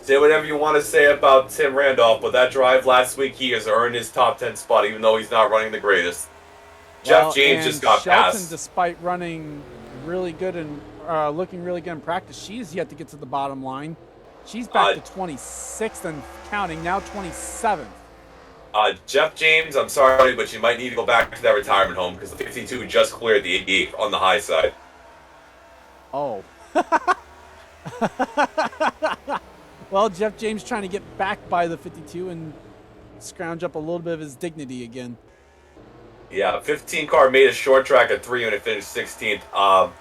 [SPEAKER 2] Say whatever you want to say about Tim Randolph, but that drive last week, he has earned his top 10 spot, even though he's not running the greatest. Jeff James just got
[SPEAKER 1] Shelton,
[SPEAKER 2] passed.
[SPEAKER 1] despite running really good and looking really good in practice, she's yet to get to the bottom line. She's back to 26th and counting, now 27th.
[SPEAKER 2] Jeff James, I'm sorry, but you might need to go back to that retirement home because the 52 just cleared the 88 on the high side.
[SPEAKER 1] Oh. Well, Jeff James trying to get back by the 52 and scrounge up a little bit of his dignity again.
[SPEAKER 2] Yeah, 15 car made a short track at 3 when it finished 16th. Not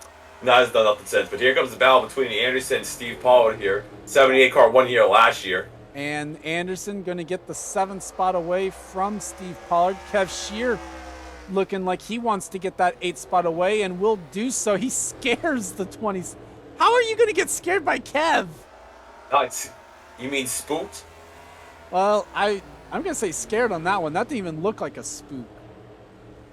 [SPEAKER 2] has done nothing since. But here comes the battle between Anderson and Steve Pollard here. 78 car 1 year last year.
[SPEAKER 1] And Anderson going to get the 7th spot away from Steve Pollard. Kev Shear looking like he wants to get that 8th spot away and will do so. He scares the 20s. How are you going to get scared by Kev?
[SPEAKER 2] You mean spooked?
[SPEAKER 1] Well, I'm going to say scared on that one. That didn't even look like a spook.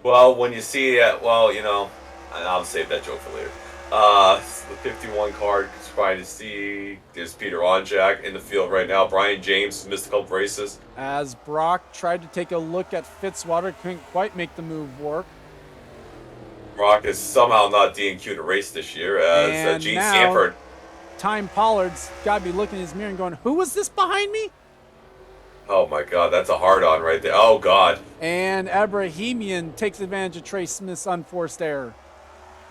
[SPEAKER 2] Well, when you see it, well, you know, I'll save that joke for later. The 51 card, trying to see, there's Peter Onjak in the field right now. Brian James missed a couple races.
[SPEAKER 1] As Brock tried to take a look at Fitzwater, couldn't quite make the move work.
[SPEAKER 2] Brock is somehow not DNQ'd a race this year, as Gene Sanford.
[SPEAKER 1] Time Pollard's got to be looking in his mirror and going, who was this behind me?
[SPEAKER 2] Oh my God, that's a hard-on right there. Oh God.
[SPEAKER 1] And Abrahamian takes advantage of Trey Smith's unforced error.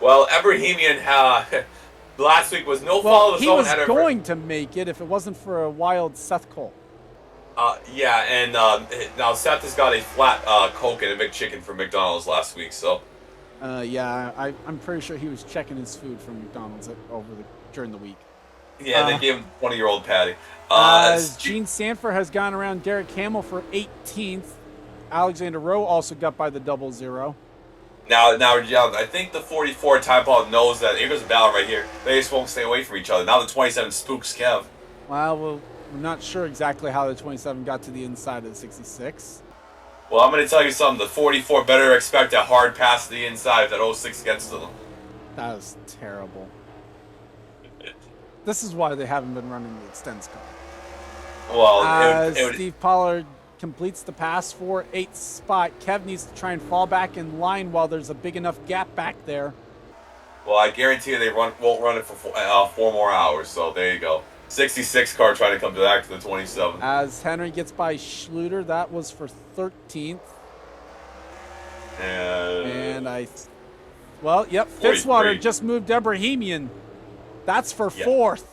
[SPEAKER 2] Well, Abrahamian last week was no fault of his own.
[SPEAKER 1] He was going to make it if it wasn't for a wild Seth Cole.
[SPEAKER 2] Yeah, and now Seth has got a flat Coke and a McChicken from McDonald's last week, so.
[SPEAKER 1] Yeah, I'm pretty sure he was checking his food from McDonald's during the week.
[SPEAKER 2] Yeah, they gave him 20-year-old patty.
[SPEAKER 1] Gene Sanford has gone around Derek Hamill for 18th. Alexander Rowe also got by the 00.
[SPEAKER 2] Now, yeah, I think the 44 time Paul knows that if there's a battle right here, they just won't stay away from each other. Now the 27 spooks Kev.
[SPEAKER 1] Well, we're not sure exactly how the 27 got to the inside of the 66.
[SPEAKER 2] Well, I'm going to tell you something. The 44 better expect a hard pass to the inside if that 06 gets to them.
[SPEAKER 1] That was terrible. This is why they haven't been running the extends car.
[SPEAKER 2] Well,
[SPEAKER 1] Steve Pollard completes the pass for 8th spot. Kev needs to try and fall back in line while there's a big enough gap back there.
[SPEAKER 2] Well, I guarantee you they won't run it for 4 more hours, so there you go. 66 car trying to come back to the 27.
[SPEAKER 1] As Henry gets by Schluter, that was for 13th. Fitzwater just moved Abrahamian. That's for 4th.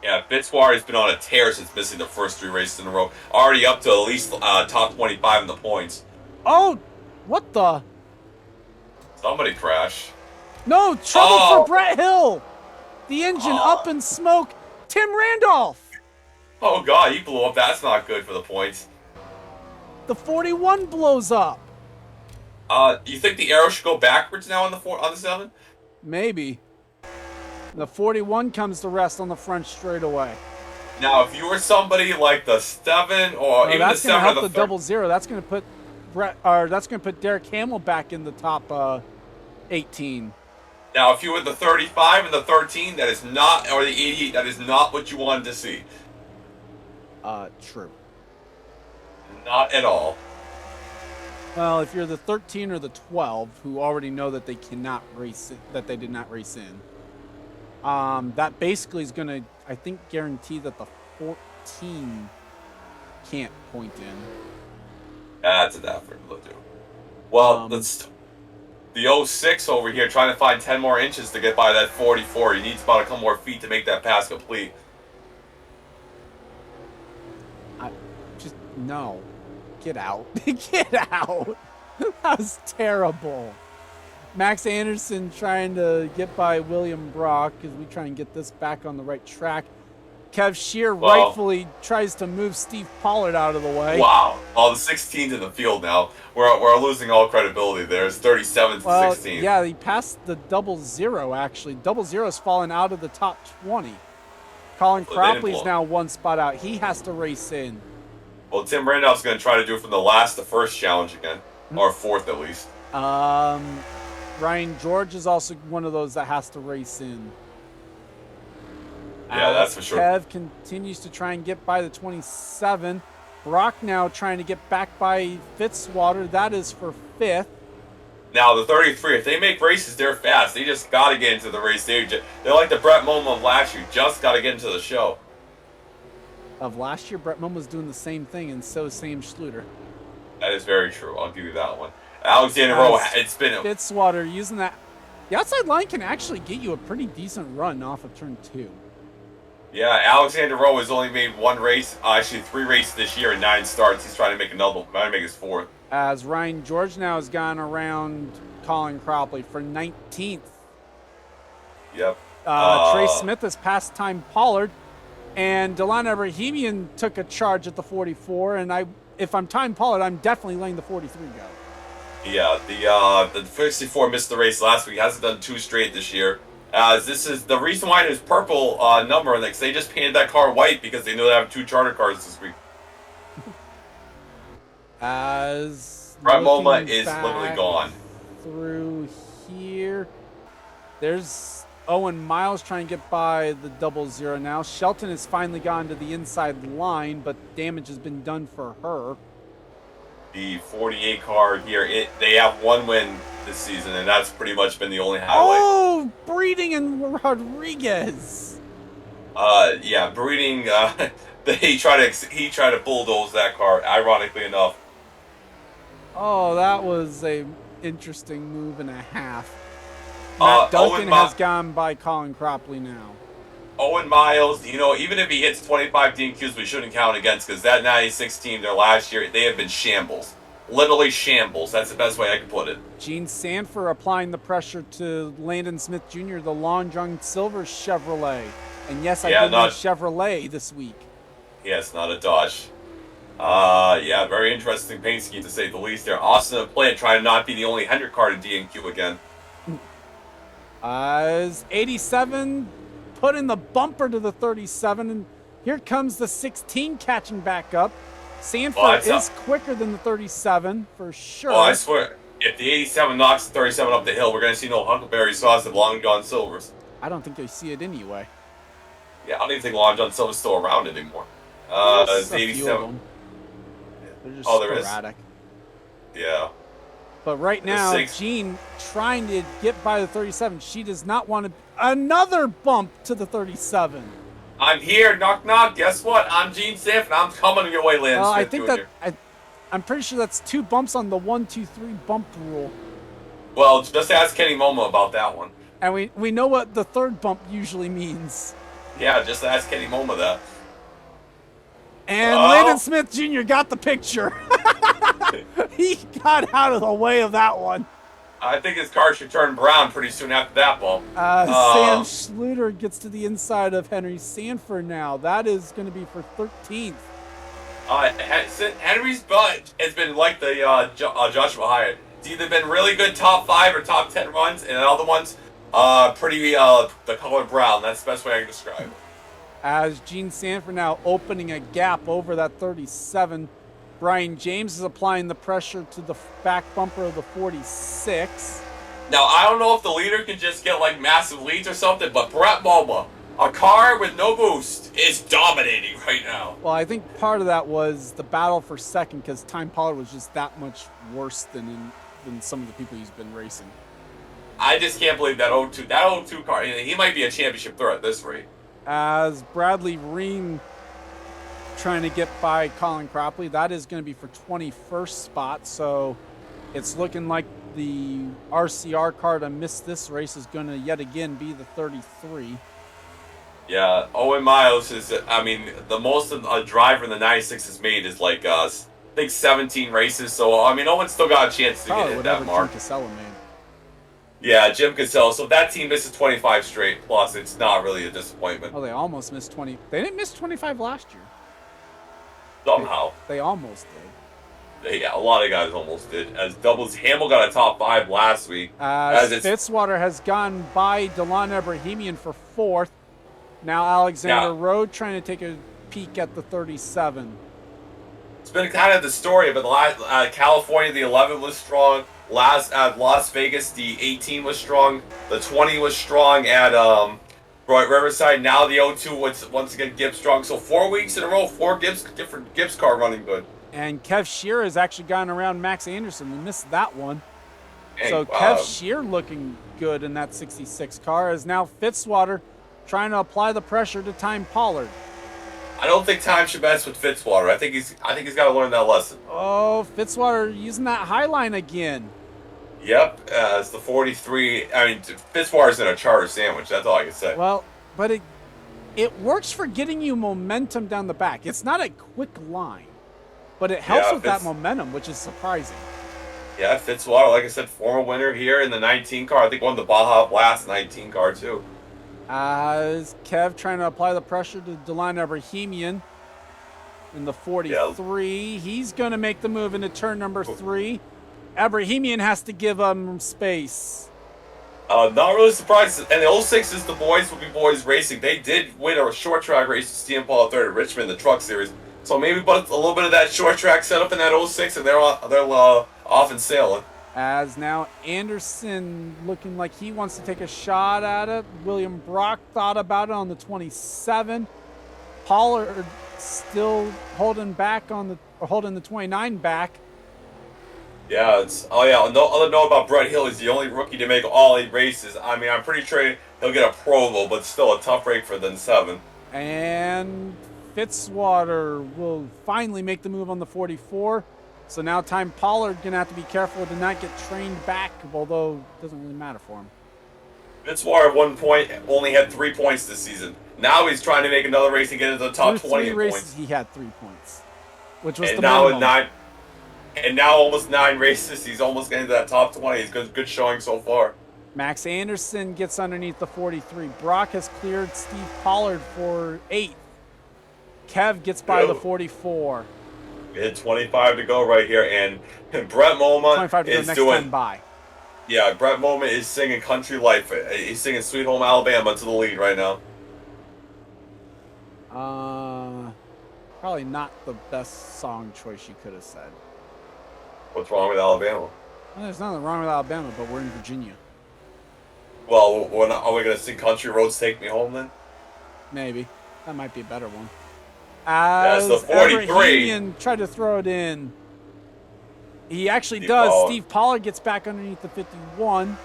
[SPEAKER 2] Yeah, Fitzwater has been on a tear since missing the first 3 races in a row. Already up to at least top 25 in the points.
[SPEAKER 1] Oh, what the?
[SPEAKER 2] Somebody crashed.
[SPEAKER 1] No, trouble for Brett Hill. The engine up in smoke. Tim Randolph.
[SPEAKER 2] Oh, God, he blew up. That's not good for the points.
[SPEAKER 1] The 41 blows up.
[SPEAKER 2] You think the arrow should go backwards now on the 7?
[SPEAKER 1] Maybe. The 41 comes to rest on the front straightaway.
[SPEAKER 2] Now, if you were somebody like the 7 or even the 7 or the
[SPEAKER 1] 00. That's going to put that's going to put Derek Hamill back in the top 18.
[SPEAKER 2] Now, if you were the 35 and the 13, that is not, or the 88, that is not what you wanted to see.
[SPEAKER 1] True.
[SPEAKER 2] Not at all.
[SPEAKER 1] Well, if you're the 13 or the 12, who already know that they cannot race, that they did not race in, that basically is going to, I think, guarantee that the 14 can't point in.
[SPEAKER 2] That's an effort to do. Well, the 06 over here trying to find 10 more inches to get by that 44. He needs about a couple more feet to make that pass complete.
[SPEAKER 1] No. Get out. Get out. That was terrible. Max Anderson trying to get by William Brock as we try and get this back on the right track. Kev Shear rightfully tries to move Steve Pollard out of the way.
[SPEAKER 2] Wow. Oh, the 16's in the field now. We're losing all credibility there. It's 37th to 16.
[SPEAKER 1] Yeah, he passed the 00, actually. 00's fallen out of the top 20. Colin Cropley's now 1 spot out. He has to race in.
[SPEAKER 2] Well, Tim Randolph's going to try to do it from the last to first challenge again. Or 4th, at least.
[SPEAKER 1] Ryan George is also one of those that has to race in.
[SPEAKER 2] Yeah, that's for sure.
[SPEAKER 1] Kev continues to try and get by the 27. Brock now trying to get back by Fitzwater. That is for 5th.
[SPEAKER 2] Now, the 33, if they make races, they're fast. They just got to get into the race. They're like the Brett Moma of last year. Just got to get into the show.
[SPEAKER 1] Of last year, Brett Moma was doing the same thing, and so is Sam Schluter.
[SPEAKER 2] That is very true. I'll give you that one. Alexander Rowe, it's been...
[SPEAKER 1] Fitzwater using that. The outside line can actually get you a pretty decent run off of turn 2.
[SPEAKER 2] Yeah, Alexander Rowe has only made 1 race, actually 3 races this year and 9 starts. He's trying to make another, trying to make his 4th.
[SPEAKER 1] As Ryan George now has gone around Colin Cropley for 19th.
[SPEAKER 2] Yep.
[SPEAKER 1] Trey Smith has passed Time Pollard, and Delana Bohemian took a charge at the 44. And if I'm Time Pollard, I'm definitely letting the 43 go.
[SPEAKER 2] Yeah, the 54 missed the race last week. Hasn't done 2 straight this year. This is the reason why there's purple number, and they just painted that car white because they know they have 2 charter cars this week.
[SPEAKER 1] As
[SPEAKER 2] Brett Moma is literally gone.
[SPEAKER 1] Through here, there's Owen Miles trying to get by the 00 now. Shelton has finally gone to the inside line, but damage has been done for her.
[SPEAKER 2] The 48 car here, they have 1 win this season, and that's pretty much been the only highlight.
[SPEAKER 1] Oh, Breeding and Rodriguez.
[SPEAKER 2] Yeah, Breeding. He tried to bulldoze that car. Ironically enough.
[SPEAKER 1] Oh, that was a interesting move and a half. Matt Duncan has gone by Colin Cropley now.
[SPEAKER 2] Owen Miles, even if he hits 25 DQs, we shouldn't count against, because that 96 team there last year, they have been shambles. Literally shambles. That's the best way I can put it.
[SPEAKER 1] Gene Sanford applying the pressure to Landon Smith Jr., the Long John Silver Chevrolet. And yes, I did know Chevrolet this week.
[SPEAKER 2] Yes, not a Dodge. Yeah, very interesting paint scheme to say the least there. Austin and Plant trying to not be the only Hendrick car to DNQ again.
[SPEAKER 1] As 87 put in the bumper to the 37, and here comes the 16 catching back up. Sanford is quicker than the 37 for sure.
[SPEAKER 2] Oh, I swear, if the 87 knocks the 37 up the hill, we're going to see no Huckleberry Sauce of Long John Silvers.
[SPEAKER 1] I don't think you see it anyway.
[SPEAKER 2] Yeah, I don't even think Long John Silver's still around anymore.
[SPEAKER 1] There's
[SPEAKER 2] 87.
[SPEAKER 1] They're just sporadic.
[SPEAKER 2] Yeah.
[SPEAKER 1] But right now, Jean trying to get by the 37. She does not want to... Another bump to the 37.
[SPEAKER 2] I'm here. Knock, knock. Guess what? I'm Gene Smith, and I'm coming your way, Landon Smith
[SPEAKER 1] I think Jr. I'm pretty sure that's 2 bumps on the 1, 2, 3 bump rule.
[SPEAKER 2] Well, just ask Kenny Momo about that one.
[SPEAKER 1] And we know what the 3rd bump usually means.
[SPEAKER 2] Yeah, just ask Kenny Momo that.
[SPEAKER 1] And Landon Smith Jr. got the picture. He got out of the way of that one.
[SPEAKER 2] I think his car should turn brown pretty soon after that bump.
[SPEAKER 1] Sam Schluter gets to the inside of Henry Sanford now. That is going to be for 13th.
[SPEAKER 2] Henry's butt has been like the Joshua Hyatt. It's either been really good top 5 or top 10 runs, and other ones pretty the color brown. That's the best way I can describe it.
[SPEAKER 1] As Gene Sanford now opening a gap over that 37. Brian James is applying the pressure to the back bumper of the 46.
[SPEAKER 2] Now, I don't know if the leader can just get like massive leads or something, but Brett Moma, a car with no boost, is dominating right now.
[SPEAKER 1] Well, I think part of that was the battle for second, because Time Pollard was just that much worse than some of the people he's been racing.
[SPEAKER 2] I just can't believe that 02 car. He might be a championship threat at this rate.
[SPEAKER 1] As Bradley Ream trying to get by Colin Cropley, that is going to be for 21st spot. So it's looking like the RCR car to miss this race is going to yet again be the 33.
[SPEAKER 2] Yeah, Owen Miles is, the most a driver in the 96 has made is like, I think 17 races. So, Owen's still got a chance to get hit that mark.
[SPEAKER 1] Jim Casella made.
[SPEAKER 2] Yeah, Jim Casella. So if that team misses 25 straight plus, it's not really a disappointment.
[SPEAKER 1] Oh, they almost missed 20. They didn't miss 25 last year.
[SPEAKER 2] Somehow.
[SPEAKER 1] They almost did.
[SPEAKER 2] Yeah, a lot of guys almost did. As doubles, Hamill got a top 5 last week.
[SPEAKER 1] Fitzwater has gone by Delon Abrahamian for 4th. Now Alexander Rowe trying to take a peek at the 37.
[SPEAKER 2] It's been kind of the story, but California, the 11 was strong. Las Vegas, the 18 was strong. The 20 was strong at Riverside. Now the 02 was once again Gibbs strong. So 4 weeks in a row, different Gibbs car running good.
[SPEAKER 1] And Kev Shear has actually gotten around Max Anderson. We missed that one.
[SPEAKER 2] Hey,
[SPEAKER 1] so Kev Shear looking good in that 66 car, is now Fitzwater trying to apply the pressure to Time Pollard.
[SPEAKER 2] I don't think Time should mess with Fitzwater. I think he's got to learn that lesson.
[SPEAKER 1] Oh, Fitzwater using that high line again.
[SPEAKER 2] Yep, it's the 43. I mean, Fitzwater's in a charter sandwich. That's all I can say.
[SPEAKER 1] Well, but it works for getting you momentum down the back. It's not a quick line, but it helps with that momentum, which is surprising.
[SPEAKER 2] Yeah, Fitzwater, like I said, former winner here in the 19 car. I think won the Baja Blast 19 car too.
[SPEAKER 1] As Kev trying to apply the pressure to Delon Abrahamian in the 43. Yeah. He's going to make the move into turn number 3. Abrahamian has to give him space.
[SPEAKER 2] Not really surprised. And the 06 is the Boys Will Be Boys Racing. They did win a short track race with Steve Paul III at Richmond in the Truck Series. So maybe but a little bit of that short track setup in that 06, and they're off and sailing.
[SPEAKER 1] As now Anderson looking like he wants to take a shot at it. William Brock thought about it on the 27. Pollard still holding the 29 back.
[SPEAKER 2] Yeah, Other note about Brett Hill, he's the only rookie to make all 8 races. I mean, I'm pretty sure he'll get a Provo, but still a tough break for the 7.
[SPEAKER 1] And Fitzwater will finally make the move on the 44. So now Time Pollard going to have to be careful to not get trained back, although it doesn't really matter for him.
[SPEAKER 2] Fitzwater at one point only had 3 points this season. Now he's trying to make another race and get into the top 20 in
[SPEAKER 1] races,
[SPEAKER 2] points.
[SPEAKER 1] He had 3 points, which was
[SPEAKER 2] and
[SPEAKER 1] the
[SPEAKER 2] now
[SPEAKER 1] minimum.
[SPEAKER 2] And now almost 9 races, he's almost getting to that top 20. He's good showing so far.
[SPEAKER 1] Max Anderson gets underneath the 43. Brock has cleared Steve Pollard for 8th. Kev gets by the 44.
[SPEAKER 2] We had 25 to go right here, and Brett Moma is doing.
[SPEAKER 1] By.
[SPEAKER 2] Yeah, Brett Moma is singing Country Life. He's singing Sweet Home Alabama to the lead right now.
[SPEAKER 1] Probably not the best song choice you could have said.
[SPEAKER 2] What's wrong with Alabama?
[SPEAKER 1] Well, there's nothing wrong with Alabama, but we're in Virginia.
[SPEAKER 2] Well, are we going to sing Country Roads Take Me Home then?
[SPEAKER 1] Maybe. That might be a better one.
[SPEAKER 2] That's the 43.
[SPEAKER 1] And tried to throw it in. He actually does. Steve Pollard gets back underneath the 51.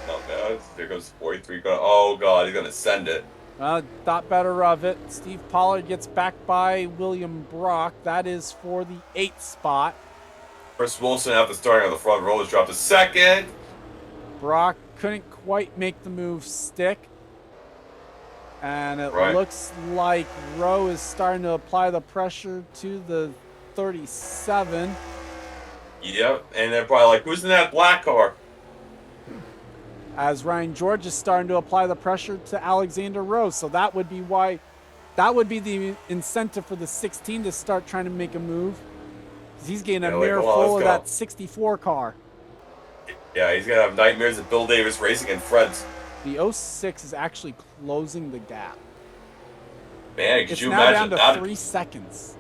[SPEAKER 2] No, God. There goes 43. Oh, God. He's going to send it.
[SPEAKER 1] Thought better of it. Steve Pollard gets back by William Brock. That is for the 8th spot.
[SPEAKER 2] Chris Wilson, after starting on the front row, has dropped a 2nd.
[SPEAKER 1] Brock couldn't quite make the move stick. And it looks like Rowe is starting to apply the pressure to the 37.
[SPEAKER 2] Yep, and they're probably like, who's in that black car?
[SPEAKER 1] As Ryan George is starting to apply the pressure to Alexander Rowe. So that would be the incentive for the 16 to start trying to make a move. Because he's getting a mirror full of that 64 car.
[SPEAKER 2] Yeah, he's going to have nightmares of Bill Davis Racing and Fred's.
[SPEAKER 1] The 06 is actually closing the gap.
[SPEAKER 2] Man, could you imagine?
[SPEAKER 1] It's now down to 3 seconds.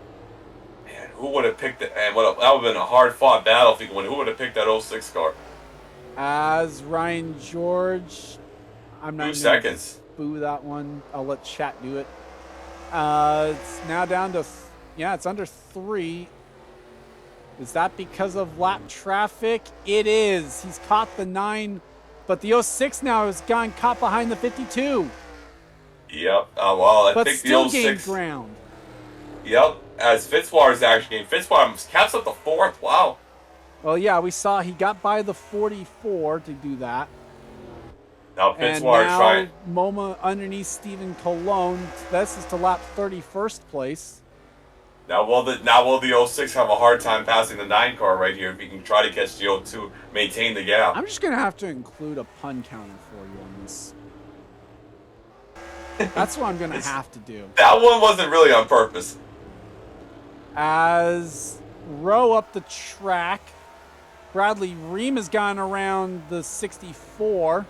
[SPEAKER 2] Man, who would have picked it? And that would have been a hard-fought battle if he won. Who would have picked that 06 car?
[SPEAKER 1] As Ryan George, I'm not
[SPEAKER 2] 2 seconds.
[SPEAKER 1] Boo that one. I'll let chat do it. It's now down to, it's under 3. Is that because of lap traffic? It is. He's caught the 9. But the 06 now has gone caught behind the 52.
[SPEAKER 2] Yep. I
[SPEAKER 1] but
[SPEAKER 2] think
[SPEAKER 1] still
[SPEAKER 2] the 06
[SPEAKER 1] gained ground.
[SPEAKER 2] Yep. As Fitzwater's actually gained. Fitzwater caps up the 4th. Wow.
[SPEAKER 1] Well, yeah, we saw he got by the 44 to do that.
[SPEAKER 2] Now Fitzwater's trying.
[SPEAKER 1] MoMA underneath Stephen Colon. This is to lap 31st place.
[SPEAKER 2] Now will the 06 have a hard time passing the 9 car right here if he can try to catch the 02, maintain the gap?
[SPEAKER 1] I'm just going to have to include a pun counter for you on this. That's what I'm going to have to do.
[SPEAKER 2] That one wasn't really on purpose.
[SPEAKER 1] As Rowe up the track, Bradley Ream has gone around the 64.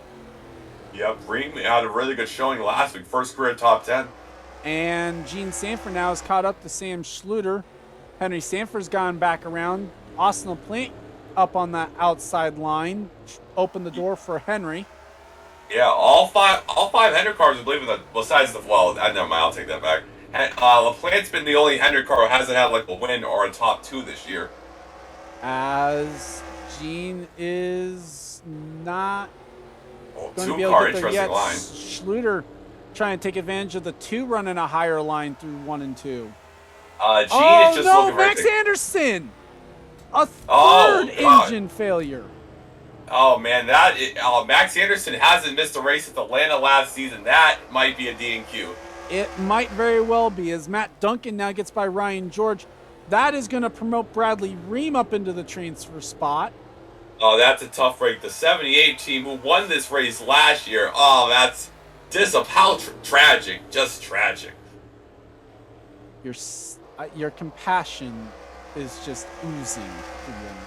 [SPEAKER 2] Yep, Ream had a really good showing last week. First career top 10.
[SPEAKER 1] And Gene Sanford now is caught up to Sam Schluter. Henry Sanford's gone back around. Austin LaPlante up on that outside line. Open the door for Henry.
[SPEAKER 2] Yeah, all five Hendrick cars, I believe, besides the, well, never mind, I'll take that back. LaPlante's been the only Hendrick car who hasn't had like a win or a top 2 this year.
[SPEAKER 1] As Gene is not going to be able
[SPEAKER 2] Two-car,
[SPEAKER 1] to get there yet.
[SPEAKER 2] interesting line.
[SPEAKER 1] Schluter trying to take advantage of the 2 running a higher line through 1 and 2.
[SPEAKER 2] Gene
[SPEAKER 1] Oh
[SPEAKER 2] is just
[SPEAKER 1] no,
[SPEAKER 2] looking
[SPEAKER 1] Max
[SPEAKER 2] right
[SPEAKER 1] Anderson! A
[SPEAKER 2] Oh,
[SPEAKER 1] third
[SPEAKER 2] God.
[SPEAKER 1] engine failure.
[SPEAKER 2] Oh man, Max Anderson hasn't missed a race at Atlanta last season. That might be a DNQ.
[SPEAKER 1] It might very well be, as Matt Duncan now gets by Ryan George. That is going to promote Bradley Ream up into the transfer spot.
[SPEAKER 2] Oh, that's a tough break. The 78 team who won this race last year. Oh, that's how tragic. Just tragic.
[SPEAKER 1] Your compassion is just oozing through your neck.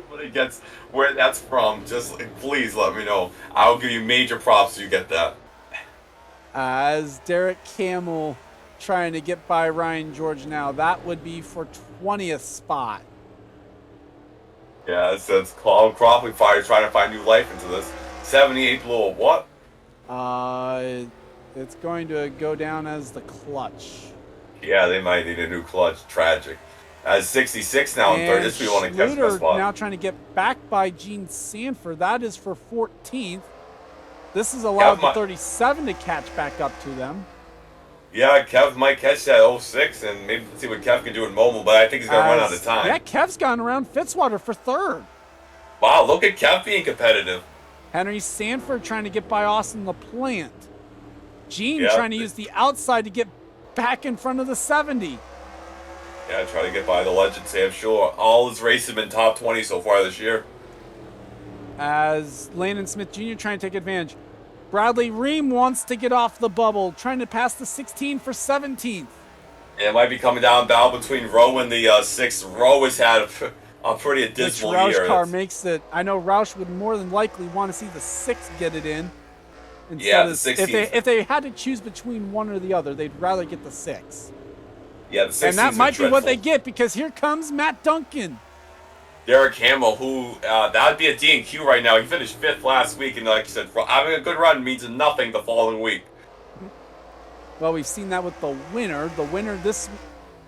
[SPEAKER 2] When it gets where that's from, just please let me know. I'll give you major props if you get that. As
[SPEAKER 1] Derek Camel trying to get by Ryan George now. That would be for 20th spot.
[SPEAKER 2] Yeah, it's Colin Crawford Fire trying to find new life into this. 78 blew a what?
[SPEAKER 1] It's going to go down as the clutch.
[SPEAKER 2] Yeah, they might need a new clutch. Tragic. As 66 now in third. This will be one to catch the spot.
[SPEAKER 1] Now trying to get back by Gene Sanford. That is for 14th. This is allowed the 37 to catch back up to them.
[SPEAKER 2] Yeah, Kev might catch that 06 and maybe see what Kev can do in mobile, but I think he's going to run out of time.
[SPEAKER 1] Yeah, Kev's gone around Fitzwater for third.
[SPEAKER 2] Wow, look at Kev being competitive.
[SPEAKER 1] Henry Sanford trying to get by Austin LaPlante. Gene trying to use the outside to get back in front of the 70.
[SPEAKER 2] Yeah, try to get by the legend Sam Shore. All his races have been top 20 so far this year.
[SPEAKER 1] As Landon Smith Jr. trying to take advantage. Bradley Ream wants to get off the bubble, trying to pass the 16 for 17th.
[SPEAKER 2] Yeah, it might be coming down battle between Rowe and the 6th. Rowe has had a pretty abysmal year.
[SPEAKER 1] Which Roush car makes it. I know Roush would more than likely want to see the 6th get it in.
[SPEAKER 2] Yeah, the 16th.
[SPEAKER 1] If they had to choose between one or the other, they'd rather get the 6th.
[SPEAKER 2] Yeah, the 16th.
[SPEAKER 1] And that might be what they get, because here comes Matt Duncan.
[SPEAKER 2] Derek Hamill, who that would be a D&Q right now. He finished 5th last week, and like I said, having a good run means nothing the following week.
[SPEAKER 1] Well, we've seen that with the winner. The winner,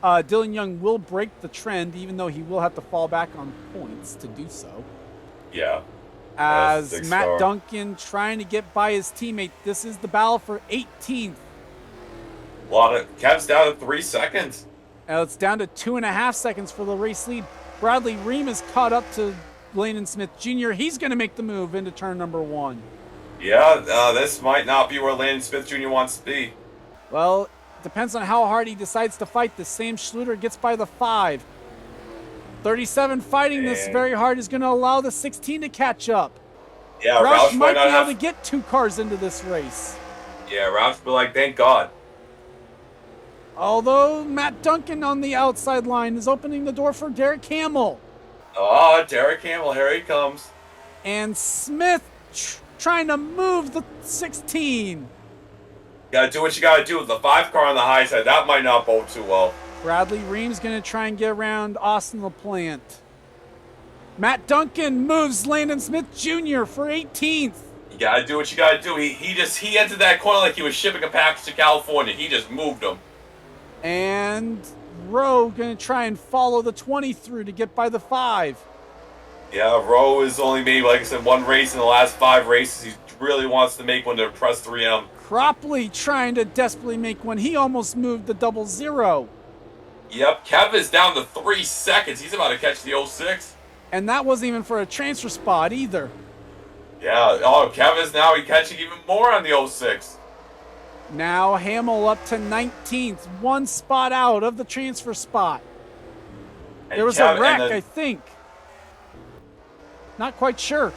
[SPEAKER 1] Dylan Young will break the trend, even though he will have to fall back on points to do so.
[SPEAKER 2] Yeah.
[SPEAKER 1] As Matt Duncan trying to get by his teammate. This is the battle for 18th.
[SPEAKER 2] Kev's down to 3 seconds.
[SPEAKER 1] It's down to 2.5 seconds for the race lead. Bradley Ream is caught up to Landon Smith Jr. He's going to make the move into turn number 1.
[SPEAKER 2] Yeah, this might not be where Landon Smith Jr. wants to be.
[SPEAKER 1] Well, depends on how hard he decides to fight. The Sam Schluter gets by the 5. 37 fighting this very hard is going to allow the 16 to catch up.
[SPEAKER 2] Yeah,
[SPEAKER 1] Roush might be able to get 2 cars into this race.
[SPEAKER 2] Yeah, Roush will be like, thank God.
[SPEAKER 1] Although Matt Duncan on the outside line is opening the door for Derek Hamill.
[SPEAKER 2] Oh, Derek Hamill, here he comes.
[SPEAKER 1] And Smith trying to move the 16.
[SPEAKER 2] Gotta do what you gotta do with the 5 car on the high side. That might not bode too well.
[SPEAKER 1] Bradley Ream's going to try and get around Austin LaPlante. Matt Duncan moves Landon Smith Jr. for 18th.
[SPEAKER 2] You gotta do what you gotta do. He entered that corner like he was shipping a package to California. He just moved him.
[SPEAKER 1] And Rowe going to try and follow the 20 through to get by the 5.
[SPEAKER 2] Yeah, Rowe has only made, like I said, 1 race in the last 5 races. He really wants to make one to impress 3M.
[SPEAKER 1] Cropley trying to desperately make one. He almost moved the 00.
[SPEAKER 2] Yep, Kev is down to 3 seconds. He's about to catch the 06.
[SPEAKER 1] And that wasn't even for a transfer spot either.
[SPEAKER 2] Yeah, Kev is now catching even more on the 06.
[SPEAKER 1] Now Hamill up to 19th, 1 spot out of the transfer spot.
[SPEAKER 2] And
[SPEAKER 1] there was a wreck, I think. Not quite sure.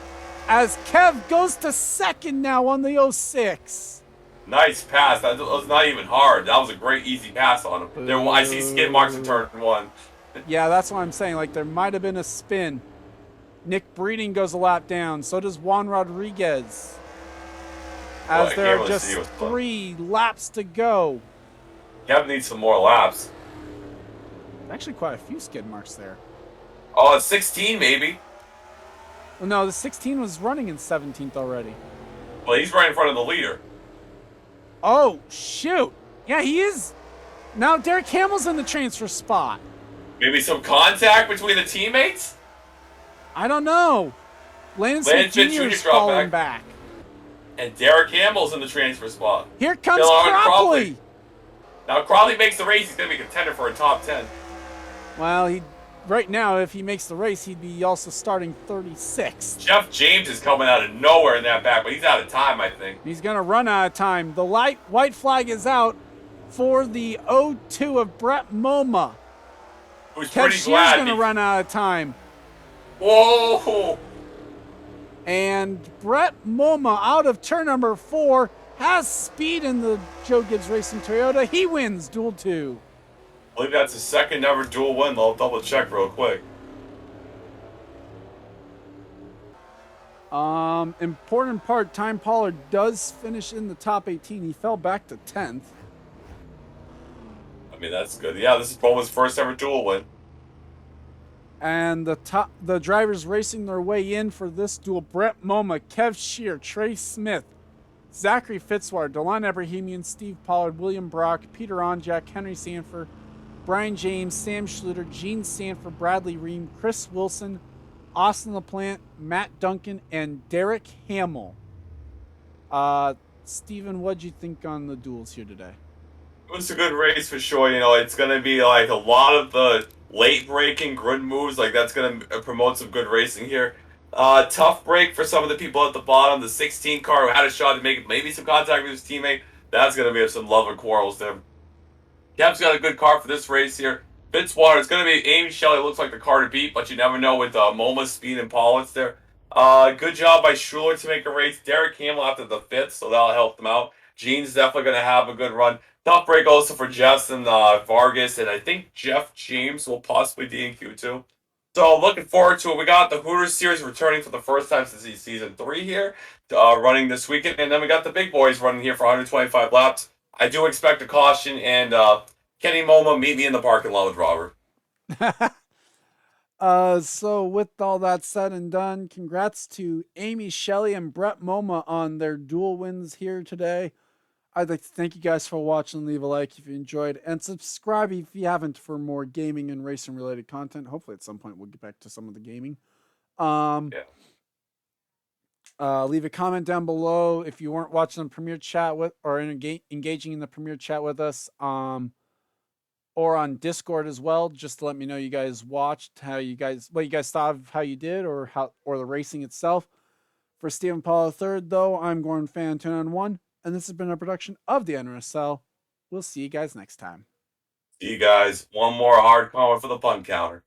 [SPEAKER 1] As Kev goes to 2nd now on the 06.
[SPEAKER 2] Nice pass. That was not even hard. That was a great, easy pass on him. I see skid marks in turn 1.
[SPEAKER 1] Yeah, that's what I'm saying. Like, there might have been a spin. Nick Breeding goes a lap down. So does Juan Rodriguez. As there are just 3 laps to go.
[SPEAKER 2] Kev needs some more laps.
[SPEAKER 1] Actually, quite a few skid marks there.
[SPEAKER 2] Oh, it's 16 maybe.
[SPEAKER 1] Well, no, the 16 was running in 17th already.
[SPEAKER 2] Well, he's right in front of the leader.
[SPEAKER 1] Oh, shoot. Yeah, he is. Now Derek Hamill's in the transfer spot.
[SPEAKER 2] Maybe some contact between the teammates?
[SPEAKER 1] I don't know. Landon Smith Jr. is falling back.
[SPEAKER 2] And Derek Hamill's in the transfer spot.
[SPEAKER 1] Here comes Cropley.
[SPEAKER 2] Now, if Cropley makes the race, he's going to be a contender for a top 10.
[SPEAKER 1] Well, right now, if he makes the race, he'd be also starting 36th.
[SPEAKER 2] Jeff James is coming out of nowhere in that back, but he's out of time, I think.
[SPEAKER 1] He's going to run out of time. The white flag is out for the 0-2 of Brett Moma.
[SPEAKER 2] Who's pretty glad.
[SPEAKER 1] He's going to run out of time.
[SPEAKER 2] Whoa!
[SPEAKER 1] And Brett Moma, out of turn number 4, has speed in the Joe Gibbs Racing Toyota. He wins Duel 2.
[SPEAKER 2] I believe that's his second ever dual win. I'll double check real quick.
[SPEAKER 1] Important part, Time Pollard does finish in the top 18. He fell back to 10th.
[SPEAKER 2] I mean, that's good. Yeah, this is Boma's first ever dual win.
[SPEAKER 1] And the drivers racing their way in for this duel: Brett Moma, Kev Shear, Trey Smith, Zachary Fitzwater, Delon Ebrahimian, Steve Pollard, William Brock, Peter Onjak, Henry Sanford, Brian James, Sam Schluter, Gene Sanford, Bradley Ream, Chris Wilson, Austin LaPlante, Matt Duncan, and Derek Hamill. Steven, what'd you think on the duels here today?
[SPEAKER 2] It was a good race for sure. You know, it's going to be like a lot of the late breaking grid moves. Like, that's going to promote some good racing here. Tough break for some of the people at the bottom. The 16 car who had a shot to make maybe some contact with his teammate. That's going to be some love and quarrels there. Kev's got a good car for this race here. Fitzwater, it's going to be Amy Shelley. Looks like the car to beat, but you never know with Moma's speed and Pollett's there. Good job by Schuler to make a race. Derek Hamill after the 5th, so that'll help them out. Gene's definitely going to have a good run. Tough break also for Justin Vargas, and I think Jeff James will possibly DNQ too. So looking forward to it. We got the Hooters Series returning for the first time since season 3 here, running this weekend. And then we got the big boys running here for 125 laps. I do expect a caution, and Kenny Moma, meet me in the parking lot with Robert.
[SPEAKER 1] So with all that said and done, congrats to Amy Shelley and Brett Moma on their dual wins here today. I'd like to thank you guys for watching. Leave a like if you enjoyed, and subscribe if you haven't for more gaming and racing related content. Hopefully at some point we'll get back to some of the gaming. Leave a comment down below if you weren't watching the Premier Chat with or engaging in the Premier Chat with us, or on Discord as well, just to let me know you guys watched, what you guys thought of how you did, or the racing itself. For Stephen Paul III, though, I'm Gordon Fan 291. And this has been a production of the NRSL. We'll see you guys next time.
[SPEAKER 2] See you guys. One more hard comment for the pun counter.